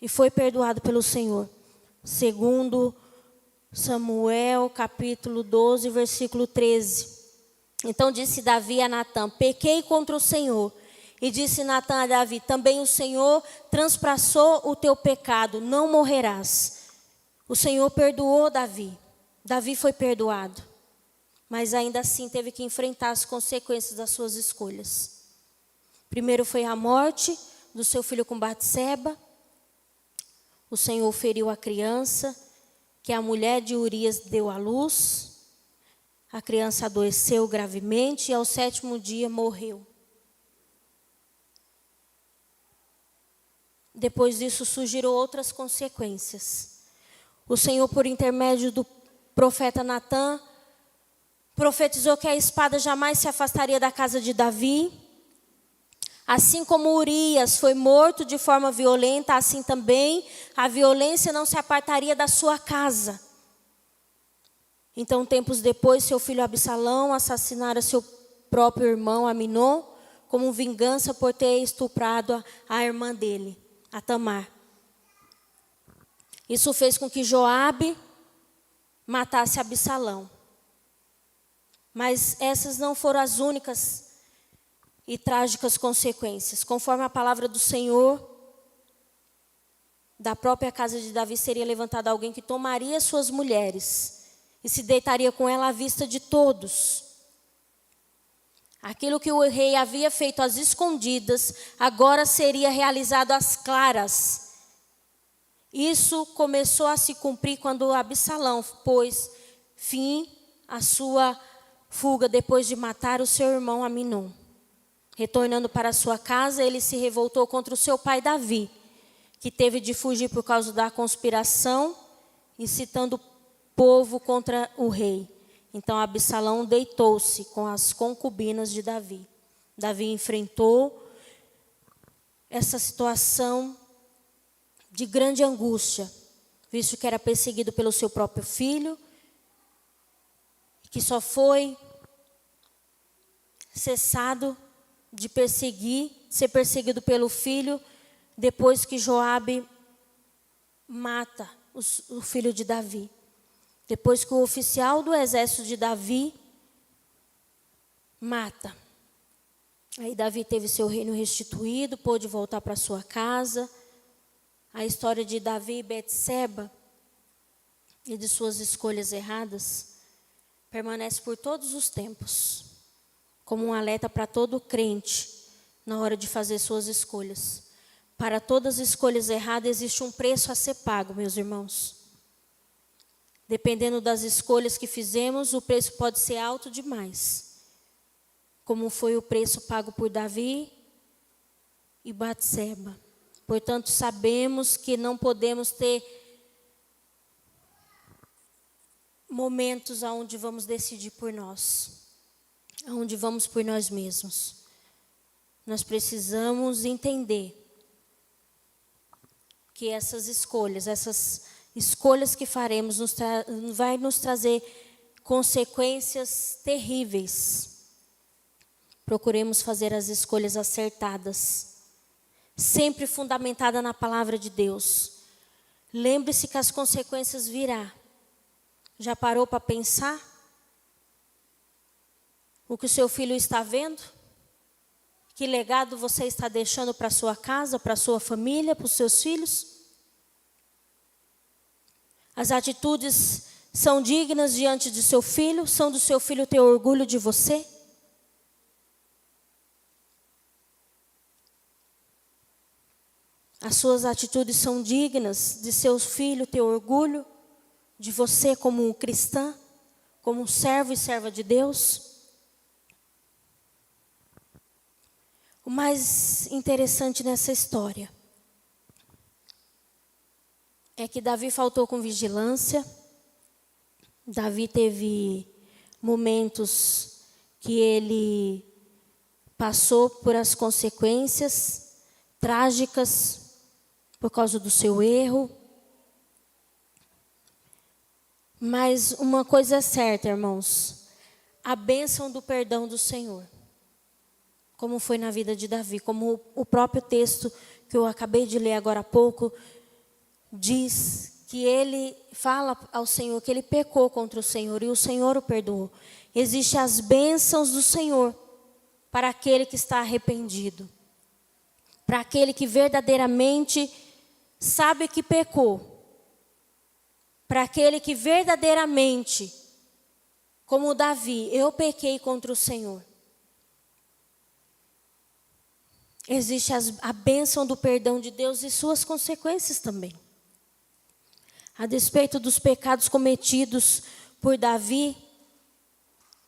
S1: E foi perdoado pelo Senhor. Segundo Samuel, capítulo 12, versículo 13. Então disse Davi a Natã: pequei contra o Senhor. E disse Natã a Davi: também o Senhor transpassou o teu pecado, não morrerás. O Senhor perdoou Davi. Davi foi perdoado. Mas ainda assim teve que enfrentar as consequências das suas escolhas. Primeiro foi a morte do seu filho com Batseba. O Senhor feriu a criança, que a mulher de Urias deu à luz. A criança adoeceu gravemente e ao 7º dia morreu. Depois disso surgiram outras consequências. O Senhor, por intermédio do profeta Natã, profetizou que a espada jamais se afastaria da casa de Davi. Assim como Urias foi morto de forma violenta, assim também a violência não se apartaria da sua casa. Então, tempos depois, seu filho Absalão assassinara seu próprio irmão Aminon, como vingança por ter estuprado a irmã dele, a Tamar. Isso fez com que Joabe matasse Absalão. Mas essas não foram as únicas e trágicas consequências. Conforme a palavra do Senhor, da própria casa de Davi seria levantado alguém que tomaria suas mulheres e se deitaria com ela à vista de todos. Aquilo que o rei havia feito às escondidas, agora seria realizado às claras. Isso começou a se cumprir quando Absalão pôs fim à sua fuga depois de matar o seu irmão Aminon. Retornando para sua casa, ele se revoltou contra o seu pai Davi, que teve de fugir por causa da conspiração, incitando o povo contra o rei. Então Absalão deitou-se com as concubinas de Davi. Davi enfrentou essa situação de grande angústia, visto que era perseguido pelo seu próprio filho, que só foi cessado de ser perseguido pelo filho, depois que Joabe mata o filho de Davi. Depois que o oficial do exército de Davi mata. Aí Davi teve seu reino restituído, pôde voltar para sua casa. A história de Davi e Betseba e de suas escolhas erradas permanece por todos os tempos, como um alerta para todo crente na hora de fazer suas escolhas. Para todas as escolhas erradas existe um preço a ser pago, meus irmãos. Dependendo das escolhas que fizemos, o preço pode ser alto demais, como foi o preço pago por Davi e Batseba. Portanto, sabemos que não podemos ter momentos onde vamos decidir por nós, onde vamos por nós mesmos. Nós precisamos entender que essas escolhas que faremos vai nos trazer consequências terríveis. Procuremos fazer as escolhas acertadas, sempre fundamentada na palavra de Deus. Lembre-se que as consequências virão. Já parou para pensar o que o seu filho está vendo? Que legado você está deixando para sua casa, para sua família, para os seus filhos? As atitudes são dignas diante de seu filho? São do seu filho ter orgulho de você? As suas atitudes são dignas de seu filho ter orgulho de você como um cristã, como um servo e serva de Deus? O mais interessante nessa história é que Davi faltou com vigilância. Davi teve momentos que ele passou por as consequências trágicas por causa do seu erro. Mas uma coisa é certa, irmãos, a bênção do perdão do Senhor, como foi na vida de Davi, como o próprio texto que eu acabei de ler agora há pouco, diz que ele fala ao Senhor que ele pecou contra o Senhor e o Senhor o perdoou. Existem as bênçãos do Senhor para aquele que está arrependido, para aquele que verdadeiramente sabe que pecou, para aquele que verdadeiramente, como Davi, eu pequei contra o Senhor. Existe a bênção do perdão de Deus e suas consequências também. A despeito dos pecados cometidos por Davi,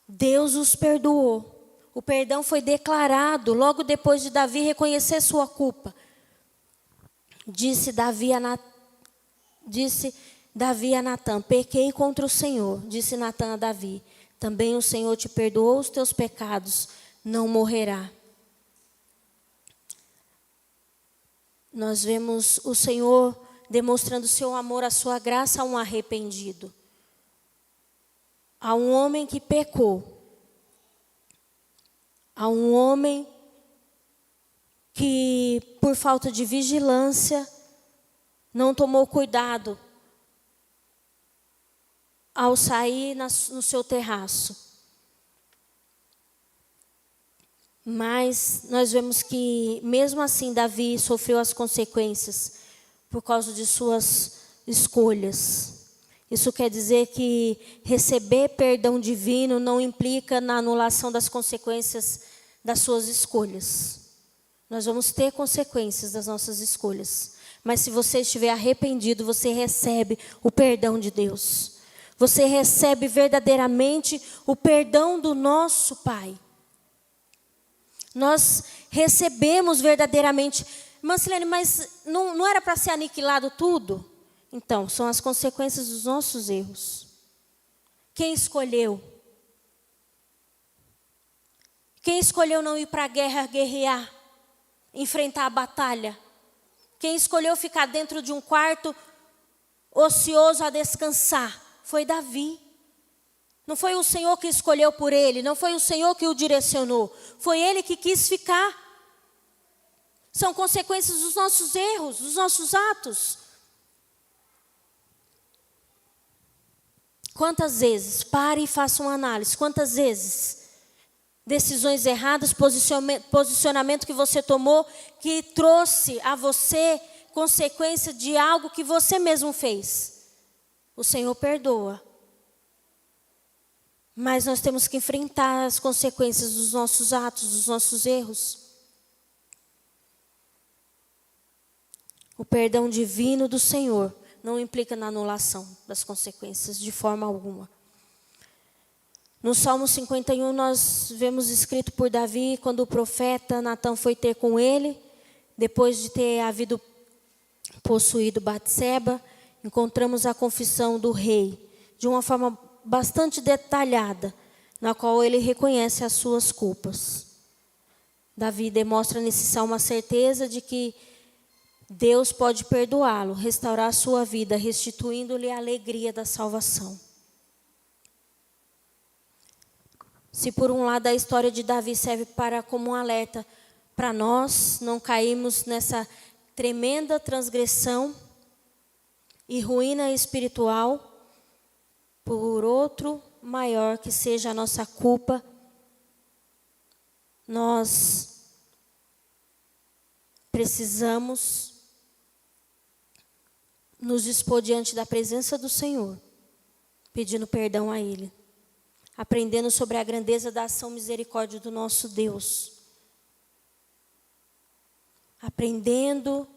S1: Deus os perdoou. O perdão foi declarado logo depois de Davi reconhecer sua culpa. Disse Davi a Natã, pequei contra o Senhor. Disse Natã a Davi, também o Senhor te perdoou os teus pecados, não morrerá. Nós vemos o Senhor demonstrando seu amor, a sua graça a um arrependido, a um homem que pecou, a um homem que, por falta de vigilância, não tomou cuidado ao sair no seu terraço. Mas nós vemos que, mesmo assim, Davi sofreu as consequências por causa de suas escolhas. Isso quer dizer que receber perdão divino não implica na anulação das consequências das suas escolhas. Nós vamos ter consequências das nossas escolhas. Mas se você estiver arrependido, você recebe o perdão de Deus. Você recebe verdadeiramente o perdão do nosso Pai. Nós recebemos verdadeiramente Irmã Silene, mas não era para ser aniquilado tudo? Então, são as consequências dos nossos erros. Quem escolheu? Quem escolheu não ir para a guerra guerrear, enfrentar a batalha? Quem escolheu ficar dentro de um quarto ocioso a descansar? Foi Davi. Não foi o Senhor que escolheu por ele, não foi o Senhor que o direcionou, foi ele que quis ficar. São consequências dos nossos erros, dos nossos atos. Quantas vezes, pare e faça uma análise, quantas vezes decisões erradas, posicionamento que você tomou, que trouxe a você consequência de algo que você mesmo fez. O Senhor perdoa. Mas nós temos que enfrentar as consequências dos nossos atos, dos nossos erros. O perdão divino do Senhor não implica na anulação das consequências de forma alguma. No Salmo 51 nós vemos escrito por Davi, quando o profeta Natã foi ter com ele, depois de ter havido possuído Batseba, encontramos a confissão do rei, de uma forma bastante detalhada, na qual ele reconhece as suas culpas. Davi demonstra nesse salmo a certeza de que Deus pode perdoá-lo, restaurar a sua vida, restituindo-lhe a alegria da salvação. Se por um lado a história de Davi serve como um alerta para nós não cairmos nessa tremenda transgressão e ruína espiritual, por outro maior que seja a nossa culpa, nós precisamos nos dispor diante da presença do Senhor, pedindo perdão a Ele, aprendendo sobre a grandeza da ação misericórdia do nosso Deus, aprendendo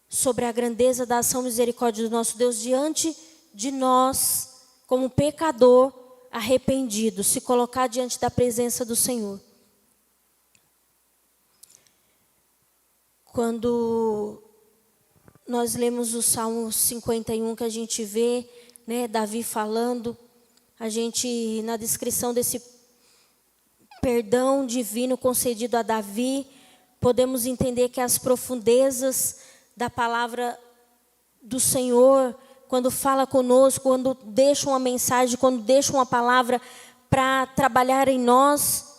S1: sobre a grandeza da ação misericórdia do nosso Deus diante de nós, como pecador arrependido, se colocar diante da presença do Senhor. Quando nós lemos o Salmo 51, que a gente vê, né, Davi falando, a gente, na descrição desse perdão divino concedido a Davi, podemos entender que as profundezas da palavra do Senhor, quando fala conosco, quando deixa uma mensagem, quando deixa uma palavra para trabalhar em nós,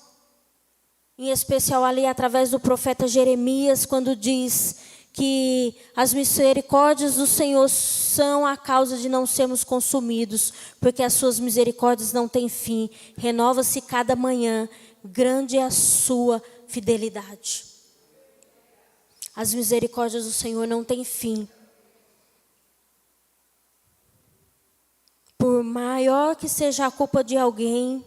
S1: em especial ali através do profeta Jeremias, quando diz que as misericórdias do Senhor são a causa de não sermos consumidos, porque as suas misericórdias não têm fim, renova-se cada manhã, grande é a sua fidelidade. As misericórdias do Senhor não têm fim. Por maior que seja a culpa de alguém,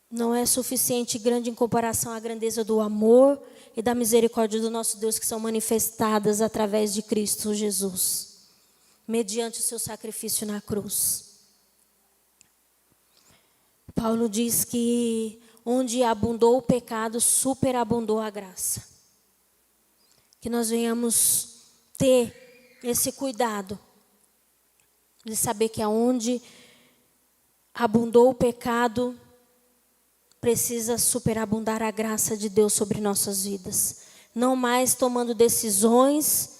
S1: não é suficiente grande em comparação à grandeza do amor e da misericórdia do nosso Deus, que são manifestadas através de Cristo Jesus, mediante o seu sacrifício na cruz. Paulo diz que onde abundou o pecado, superabundou a graça. Que nós venhamos ter esse cuidado de saber que aonde abundou o pecado, precisa superabundar a graça de Deus sobre nossas vidas. Não mais tomando decisões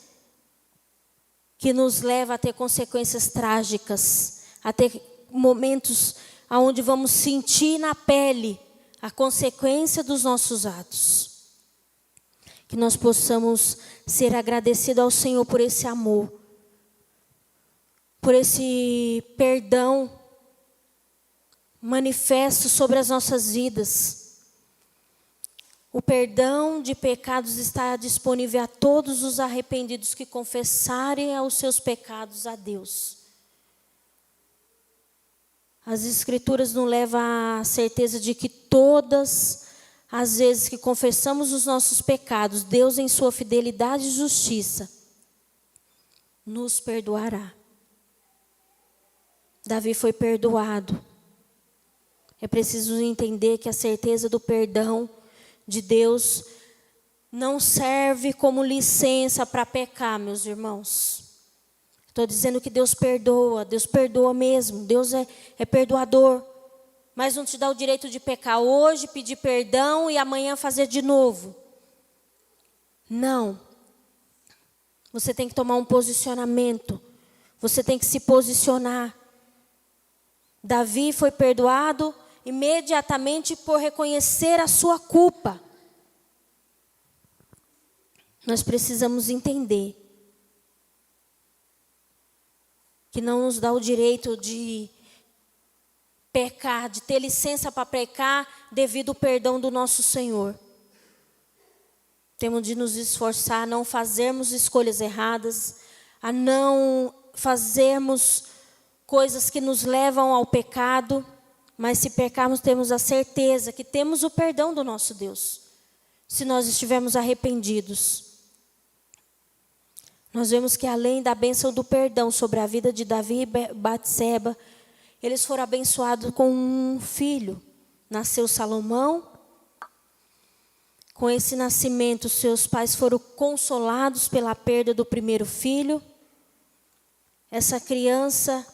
S1: que nos levam a ter consequências trágicas, a ter momentos onde vamos sentir na pele a consequência dos nossos atos. Que nós possamos ser agradecidos ao Senhor por esse amor, por esse perdão manifesto sobre as nossas vidas. O perdão de pecados está disponível a todos os arrependidos que confessarem os seus pecados a Deus. As Escrituras nos levam à certeza de que todas as vezes que confessamos os nossos pecados, Deus, em sua fidelidade e justiça, nos perdoará. Davi foi perdoado. É preciso entender que a certeza do perdão de Deus não serve como licença para pecar, meus irmãos. Estou dizendo que Deus perdoa mesmo, Deus é perdoador. Mas não te dá o direito de pecar hoje, pedir perdão e amanhã fazer de novo. Não. Você tem que tomar um posicionamento. Você tem que se posicionar. Davi foi perdoado imediatamente por reconhecer a sua culpa. Nós precisamos entender que não nos dá o direito de pecar, de ter licença para pecar devido ao perdão do nosso Senhor. Temos de nos esforçar a não fazermos escolhas erradas, a não fazermos coisas que nos levam ao pecado, mas se pecarmos temos a certeza que temos o perdão do nosso Deus, se nós estivermos arrependidos. Nós vemos que além da bênção do perdão sobre a vida de Davi e Batseba, eles foram abençoados com um filho. Nasceu Salomão. Com esse nascimento, seus pais foram consolados pela perda do primeiro filho. Essa criança,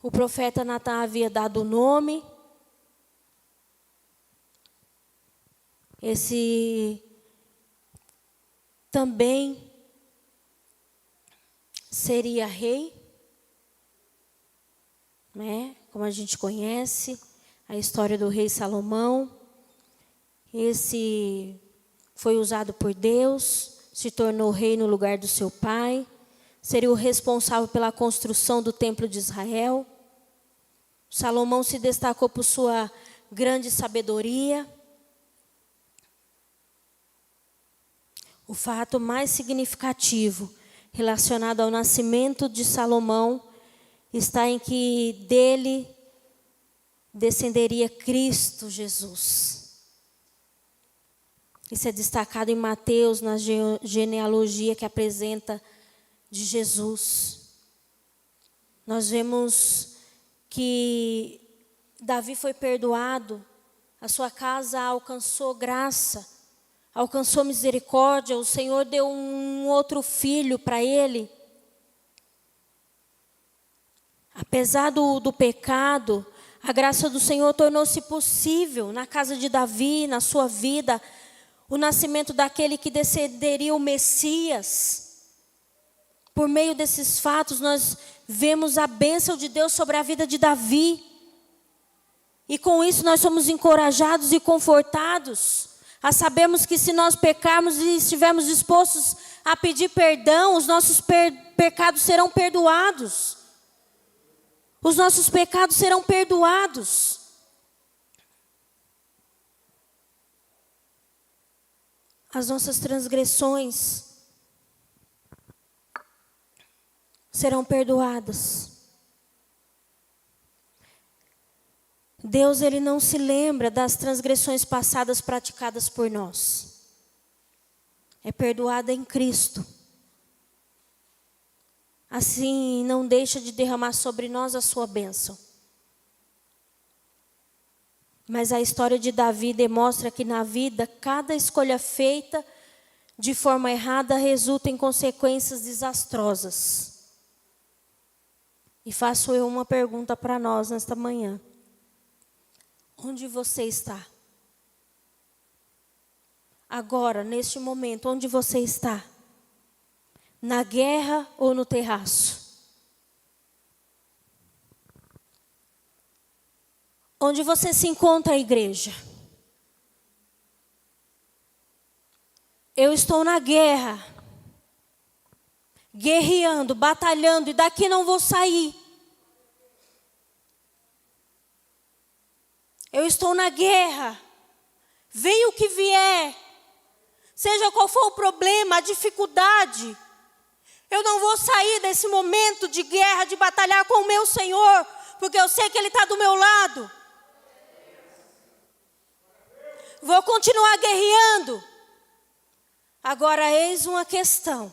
S1: o profeta Natan havia dado o nome. Esse também seria rei, né? Como a gente conhece a história do rei Salomão. Esse foi usado por Deus, se tornou rei no lugar do seu pai, seria o responsável pela construção do templo de Israel. Salomão se destacou por sua grande sabedoria. O fato mais significativo relacionado ao nascimento de Salomão está em que dele descenderia Cristo Jesus. Isso é destacado em Mateus, na genealogia que apresenta de Jesus. Nós vemos que Davi foi perdoado, a sua casa alcançou graça, alcançou misericórdia, o Senhor deu um outro filho para ele. Apesar do pecado, a graça do Senhor tornou-se possível na casa de Davi, na sua vida, o nascimento daquele que descenderia o Messias. Por meio desses fatos, nós vemos a bênção de Deus sobre a vida de Davi. E com isso nós somos encorajados e confortados a sabermos que se nós pecarmos e estivermos dispostos a pedir perdão, os nossos pecados serão perdoados. Os nossos pecados serão perdoados. As nossas transgressões serão perdoadas. Deus, Ele não se lembra das transgressões passadas praticadas por nós. É perdoada em Cristo. Assim, não deixa de derramar sobre nós a sua bênção. Mas a história de Davi demonstra que na vida, cada escolha feita de forma errada resulta em consequências desastrosas. E faço eu uma pergunta para nós nesta manhã. Onde você está? Agora, neste momento, onde você está? Na guerra ou no terraço? Onde você se encontra, igreja? Eu estou na guerra, guerreando, batalhando, e daqui não vou sair. Eu estou na guerra, venha o que vier, seja qual for o problema, a dificuldade, eu não vou sair desse momento de guerra, de batalhar com o meu Senhor, porque eu sei que Ele está do meu lado. Vou continuar guerreando. Agora, eis uma questão.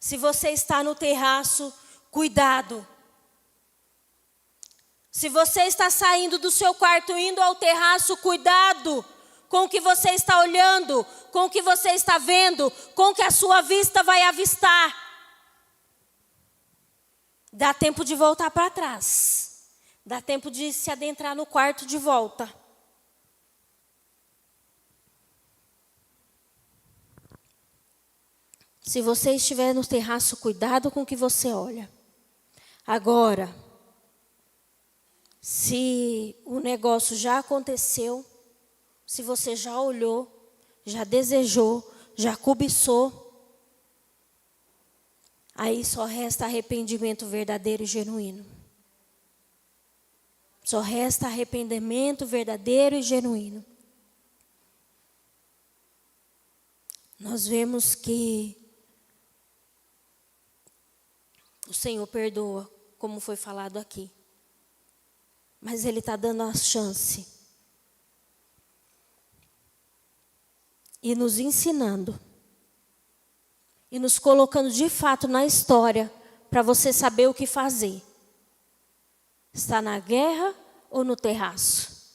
S1: Se você está no terraço, cuidado. Se você está saindo do seu quarto, indo ao terraço, cuidado com o que você está olhando, com o que você está vendo, com o que a sua vista vai avistar. Dá tempo de voltar para trás. Dá tempo de se adentrar no quarto de volta. Se você estiver no terraço, cuidado com o que você olha. Agora, se o negócio já aconteceu, se você já olhou, já desejou, já cobiçou, aí só resta arrependimento verdadeiro e genuíno. Só resta arrependimento verdadeiro e genuíno. Nós vemos que o Senhor perdoa, como foi falado aqui. Mas Ele está dando a chance. E nos ensinando. E nos colocando de fato na história, para você saber o que fazer. Está na guerra ou no terraço?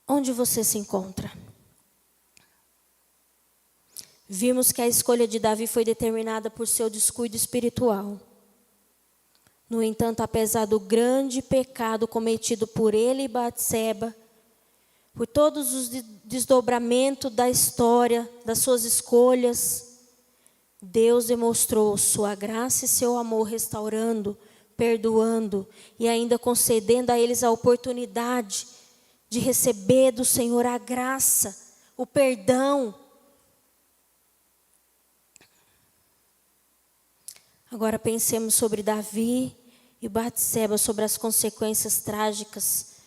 S1: Onde você se encontra? Vimos que a escolha de Davi foi determinada por seu descuido espiritual. No entanto, apesar do grande pecado cometido por ele e Batseba, por todos os desdobramentos da história, das suas escolhas, Deus demonstrou sua graça e seu amor, restaurando, perdoando e ainda concedendo a eles a oportunidade de receber do Senhor a graça, o perdão. Agora pensemos sobre Davi e Batseba, sobre as consequências trágicas.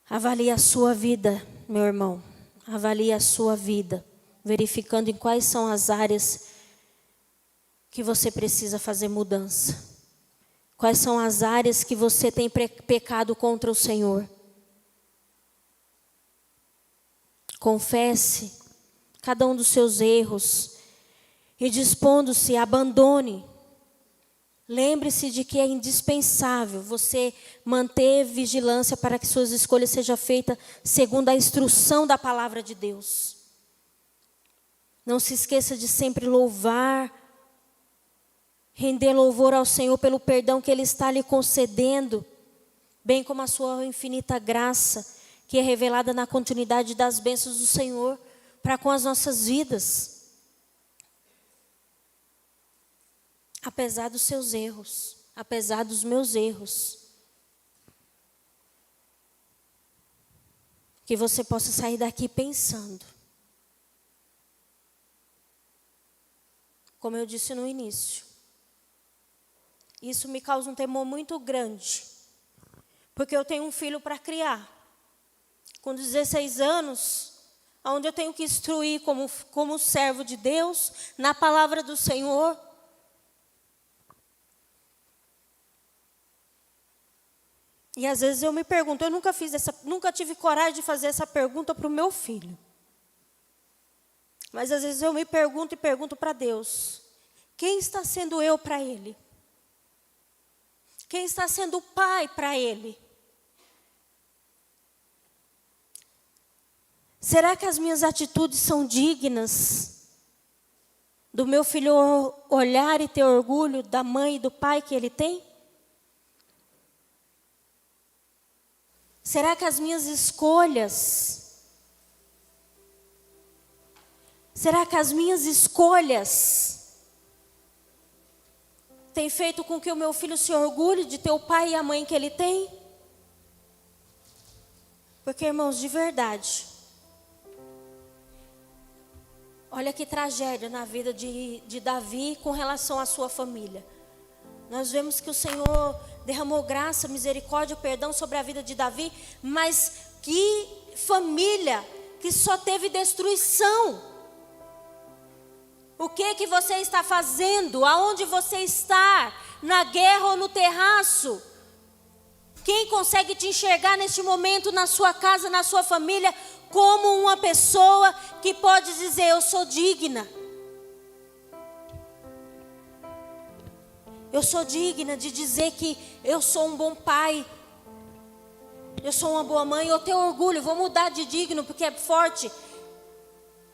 S1: Avalie a sua vida, meu irmão. Avalie a sua vida, verificando em quais são as áreas que você precisa fazer mudança. Quais são as áreas que você tem pecado contra o Senhor. Confesse cada um dos seus erros. E dispondo-se, abandone. Lembre-se de que é indispensável você manter vigilância para que suas escolhas sejam feitas segundo a instrução da palavra de Deus. Não se esqueça de sempre louvar, render louvor ao Senhor pelo perdão que Ele está lhe concedendo, bem como a sua infinita graça, que é revelada na continuidade das bênçãos do Senhor para com as nossas vidas. Apesar dos seus erros, apesar dos meus erros. Que você possa sair daqui pensando. Como eu disse no início. Isso me causa um temor muito grande. Porque eu tenho um filho para criar. Com 16 anos, onde eu tenho que instruir como servo de Deus, na palavra do Senhor. E às vezes eu me pergunto, eu nunca tive coragem de fazer essa pergunta para o meu filho. Mas às vezes eu me pergunto e pergunto para Deus, quem está sendo eu para ele? Quem está sendo o pai para ele? Será que as minhas atitudes são dignas do meu filho olhar e ter orgulho da mãe e do pai que ele tem? Será que as minhas escolhas, têm feito com que o meu filho se orgulhe de ter o pai e a mãe que ele tem? Porque, irmãos, de verdade, olha que tragédia na vida de Davi com relação à sua família. Nós vemos que o Senhor derramou graça, misericórdia, perdão sobre a vida de Davi, mas que família que só teve destruição. O que você está fazendo? Aonde você está? Na guerra ou no terraço? Quem consegue te enxergar neste momento na sua casa, na sua família, como uma pessoa que pode dizer, eu sou digna? Eu sou digna de dizer que eu sou um bom pai. Eu sou uma boa mãe, eu tenho orgulho, vou mudar de digno porque é forte.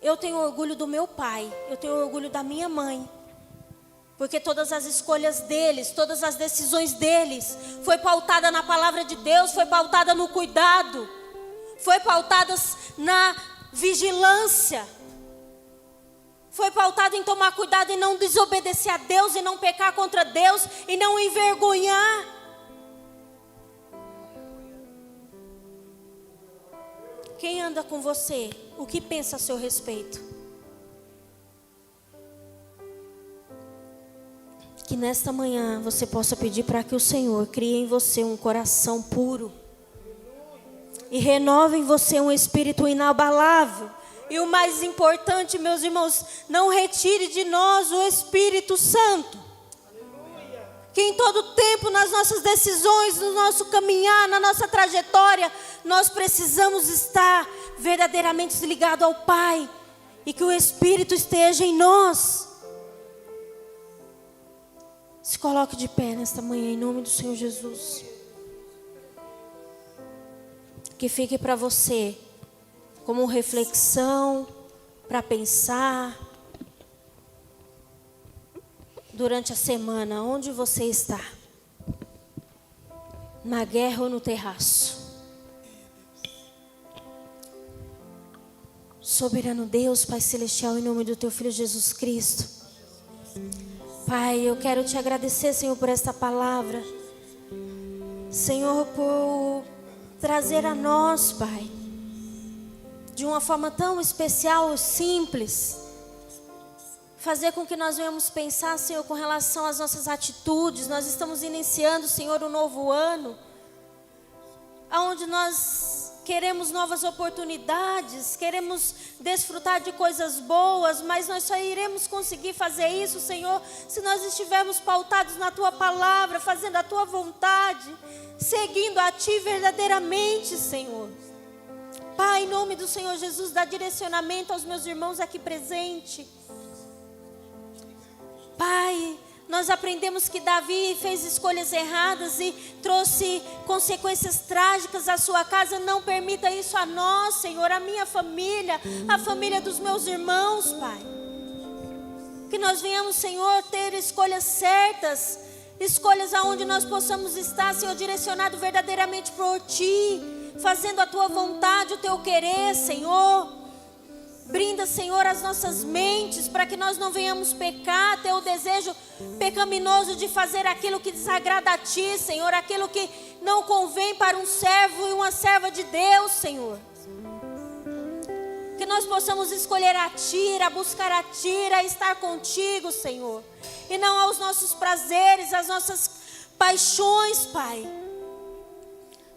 S1: Eu tenho orgulho do meu pai, eu tenho orgulho da minha mãe. Porque todas as escolhas deles, todas as decisões deles, foi pautada na palavra de Deus, foi pautada no cuidado, foi pautadas na vigilância, foi pautado em tomar cuidado e não desobedecer a Deus, e não pecar contra Deus, e não envergonhar. Quem anda com você? O que pensa a seu respeito? Que nesta manhã você possa pedir para que o Senhor crie em você um coração puro. E renove em você um espírito inabalável. E o mais importante, meus irmãos, não retire de nós o Espírito Santo. Que em todo tempo, nas nossas decisões, no nosso caminhar, na nossa trajetória, nós precisamos estar verdadeiramente ligados ao Pai. E que o Espírito esteja em nós. Se coloque de pé nesta manhã, em nome do Senhor Jesus. Que fique para você como reflexão, para pensar durante a semana, onde você está? Na guerra ou no terraço? Soberano Deus, Pai Celestial, em nome do Teu Filho Jesus Cristo. Pai, eu quero Te agradecer, Senhor, por esta palavra. Senhor, por trazer a nós, Pai, de uma forma tão especial, simples, fazer com que nós venhamos pensar, Senhor, com relação às nossas atitudes. Nós estamos iniciando, Senhor, um novo ano, onde nós queremos novas oportunidades, queremos desfrutar de coisas boas, mas nós só iremos conseguir fazer isso, Senhor, se nós estivermos pautados na Tua palavra, fazendo a Tua vontade, seguindo a Ti verdadeiramente, Senhor. Pai, em nome do Senhor Jesus, dá direcionamento aos meus irmãos aqui presentes. Pai, nós aprendemos que Davi fez escolhas erradas e trouxe consequências trágicas à sua casa. Não permita isso a nós, Senhor, a minha família, a família dos meus irmãos, Pai. Que nós venhamos, Senhor, ter escolhas certas, escolhas aonde nós possamos estar, Senhor, direcionado verdadeiramente por Ti, fazendo a Tua vontade, o Teu querer, Senhor. Brinda, Senhor, as nossas mentes para que nós não venhamos pecar, ter o desejo pecaminoso de fazer aquilo que desagrada a Ti, Senhor, aquilo que não convém para um servo e uma serva de Deus, Senhor. Que nós possamos escolher a Ti, a buscar a Ti, a estar contigo, Senhor, e não aos nossos prazeres, às nossas paixões, Pai.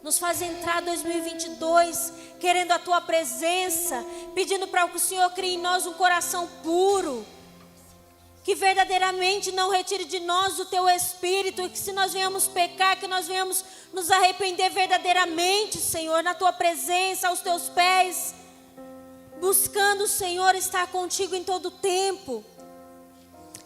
S1: Nos faz entrar 2022 querendo a Tua presença, pedindo para que o Senhor crie em nós um coração puro, que verdadeiramente não retire de nós o Teu Espírito, e que se nós venhamos pecar, que nós venhamos nos arrepender verdadeiramente, Senhor, na Tua presença, aos Teus pés, buscando, Senhor, estar contigo em todo tempo.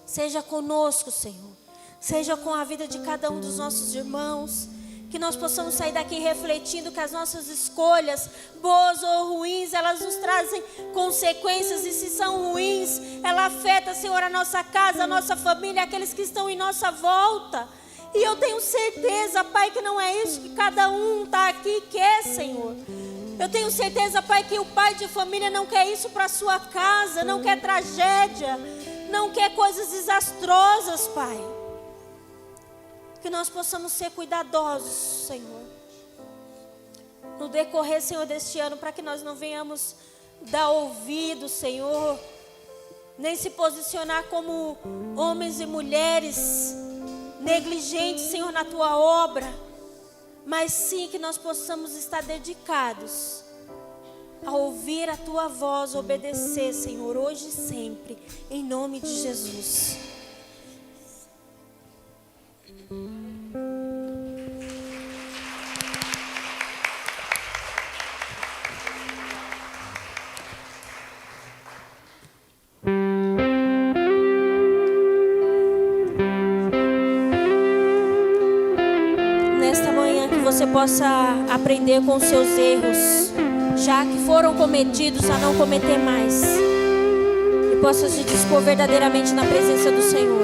S1: Seja conosco, Senhor, seja com a vida de cada um dos nossos irmãos. Que nós possamos sair daqui refletindo que as nossas escolhas, boas ou ruins, elas nos trazem consequências. E se são ruins, ela afeta, Senhor, a nossa casa, a nossa família, aqueles que estão em nossa volta. E eu tenho certeza, Pai, que não é isso que cada um está aqui e quer, Senhor. Eu tenho certeza, Pai, que o pai de família não quer isso para a sua casa, não quer tragédia, não quer coisas desastrosas, Pai. Que nós possamos ser cuidadosos, Senhor, no decorrer, Senhor, deste ano, para que nós não venhamos dar ouvido, Senhor, nem se posicionar como homens e mulheres negligentes, Senhor, na Tua obra, mas sim que nós possamos estar dedicados a ouvir a Tua voz, obedecer, Senhor, hoje e sempre, em nome de Jesus. Nesta manhã que você possa aprender com os seus erros, já que foram cometidos, a não cometer mais. E possa se dispor verdadeiramente na presença do Senhor.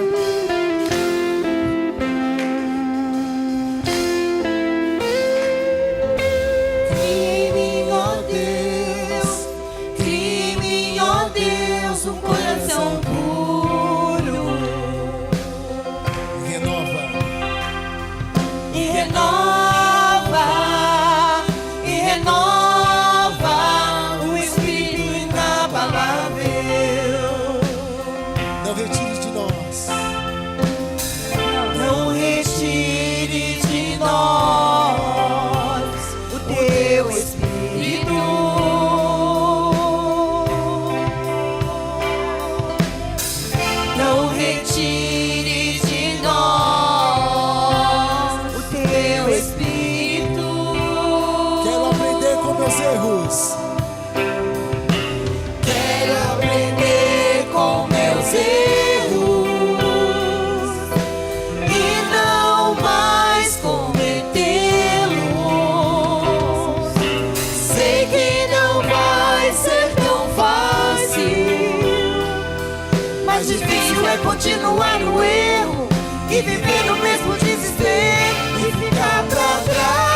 S2: Continuar no erro e viver no mesmo desespero e ficar pra trás.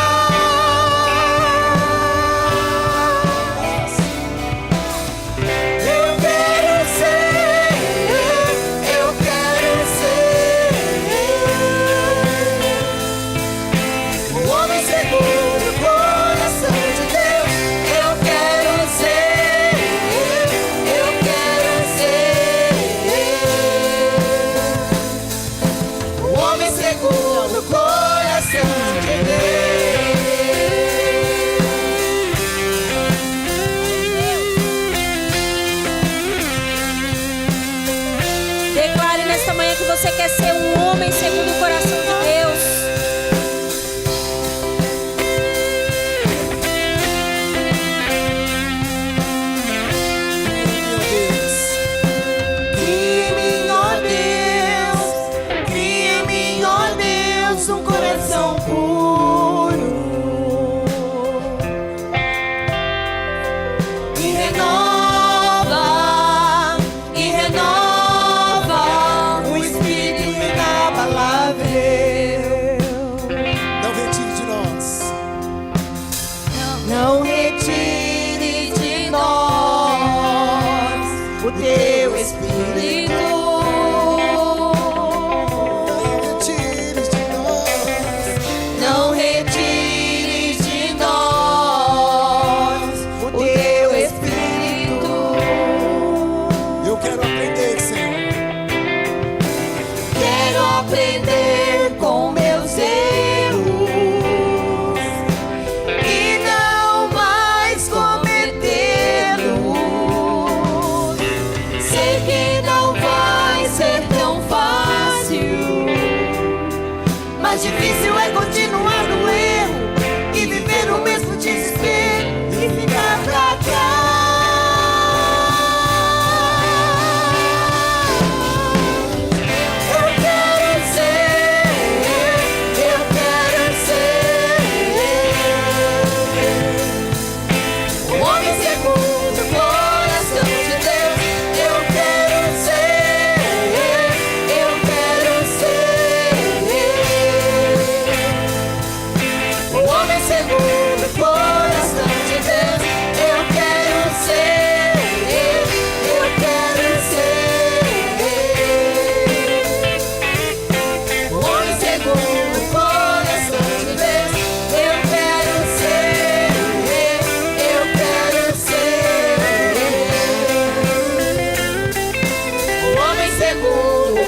S2: Eu quero ser um homem seguro, coração de Deus. Eu quero ser segundo coração de
S1: Deus. Declare nesta manhã que você quer ser um homem segundo o coração de Deus.
S2: Um coração puro e renova o espírito inabalável.
S3: Não retire de nós,
S2: não retire de nós o teu espírito. Aprender com meus erros e não mais cometê-los. Sei que não vai ser tão fácil, mas difícil é continuar no erro e viver no mesmo desespero e ficar pra trás. Segundo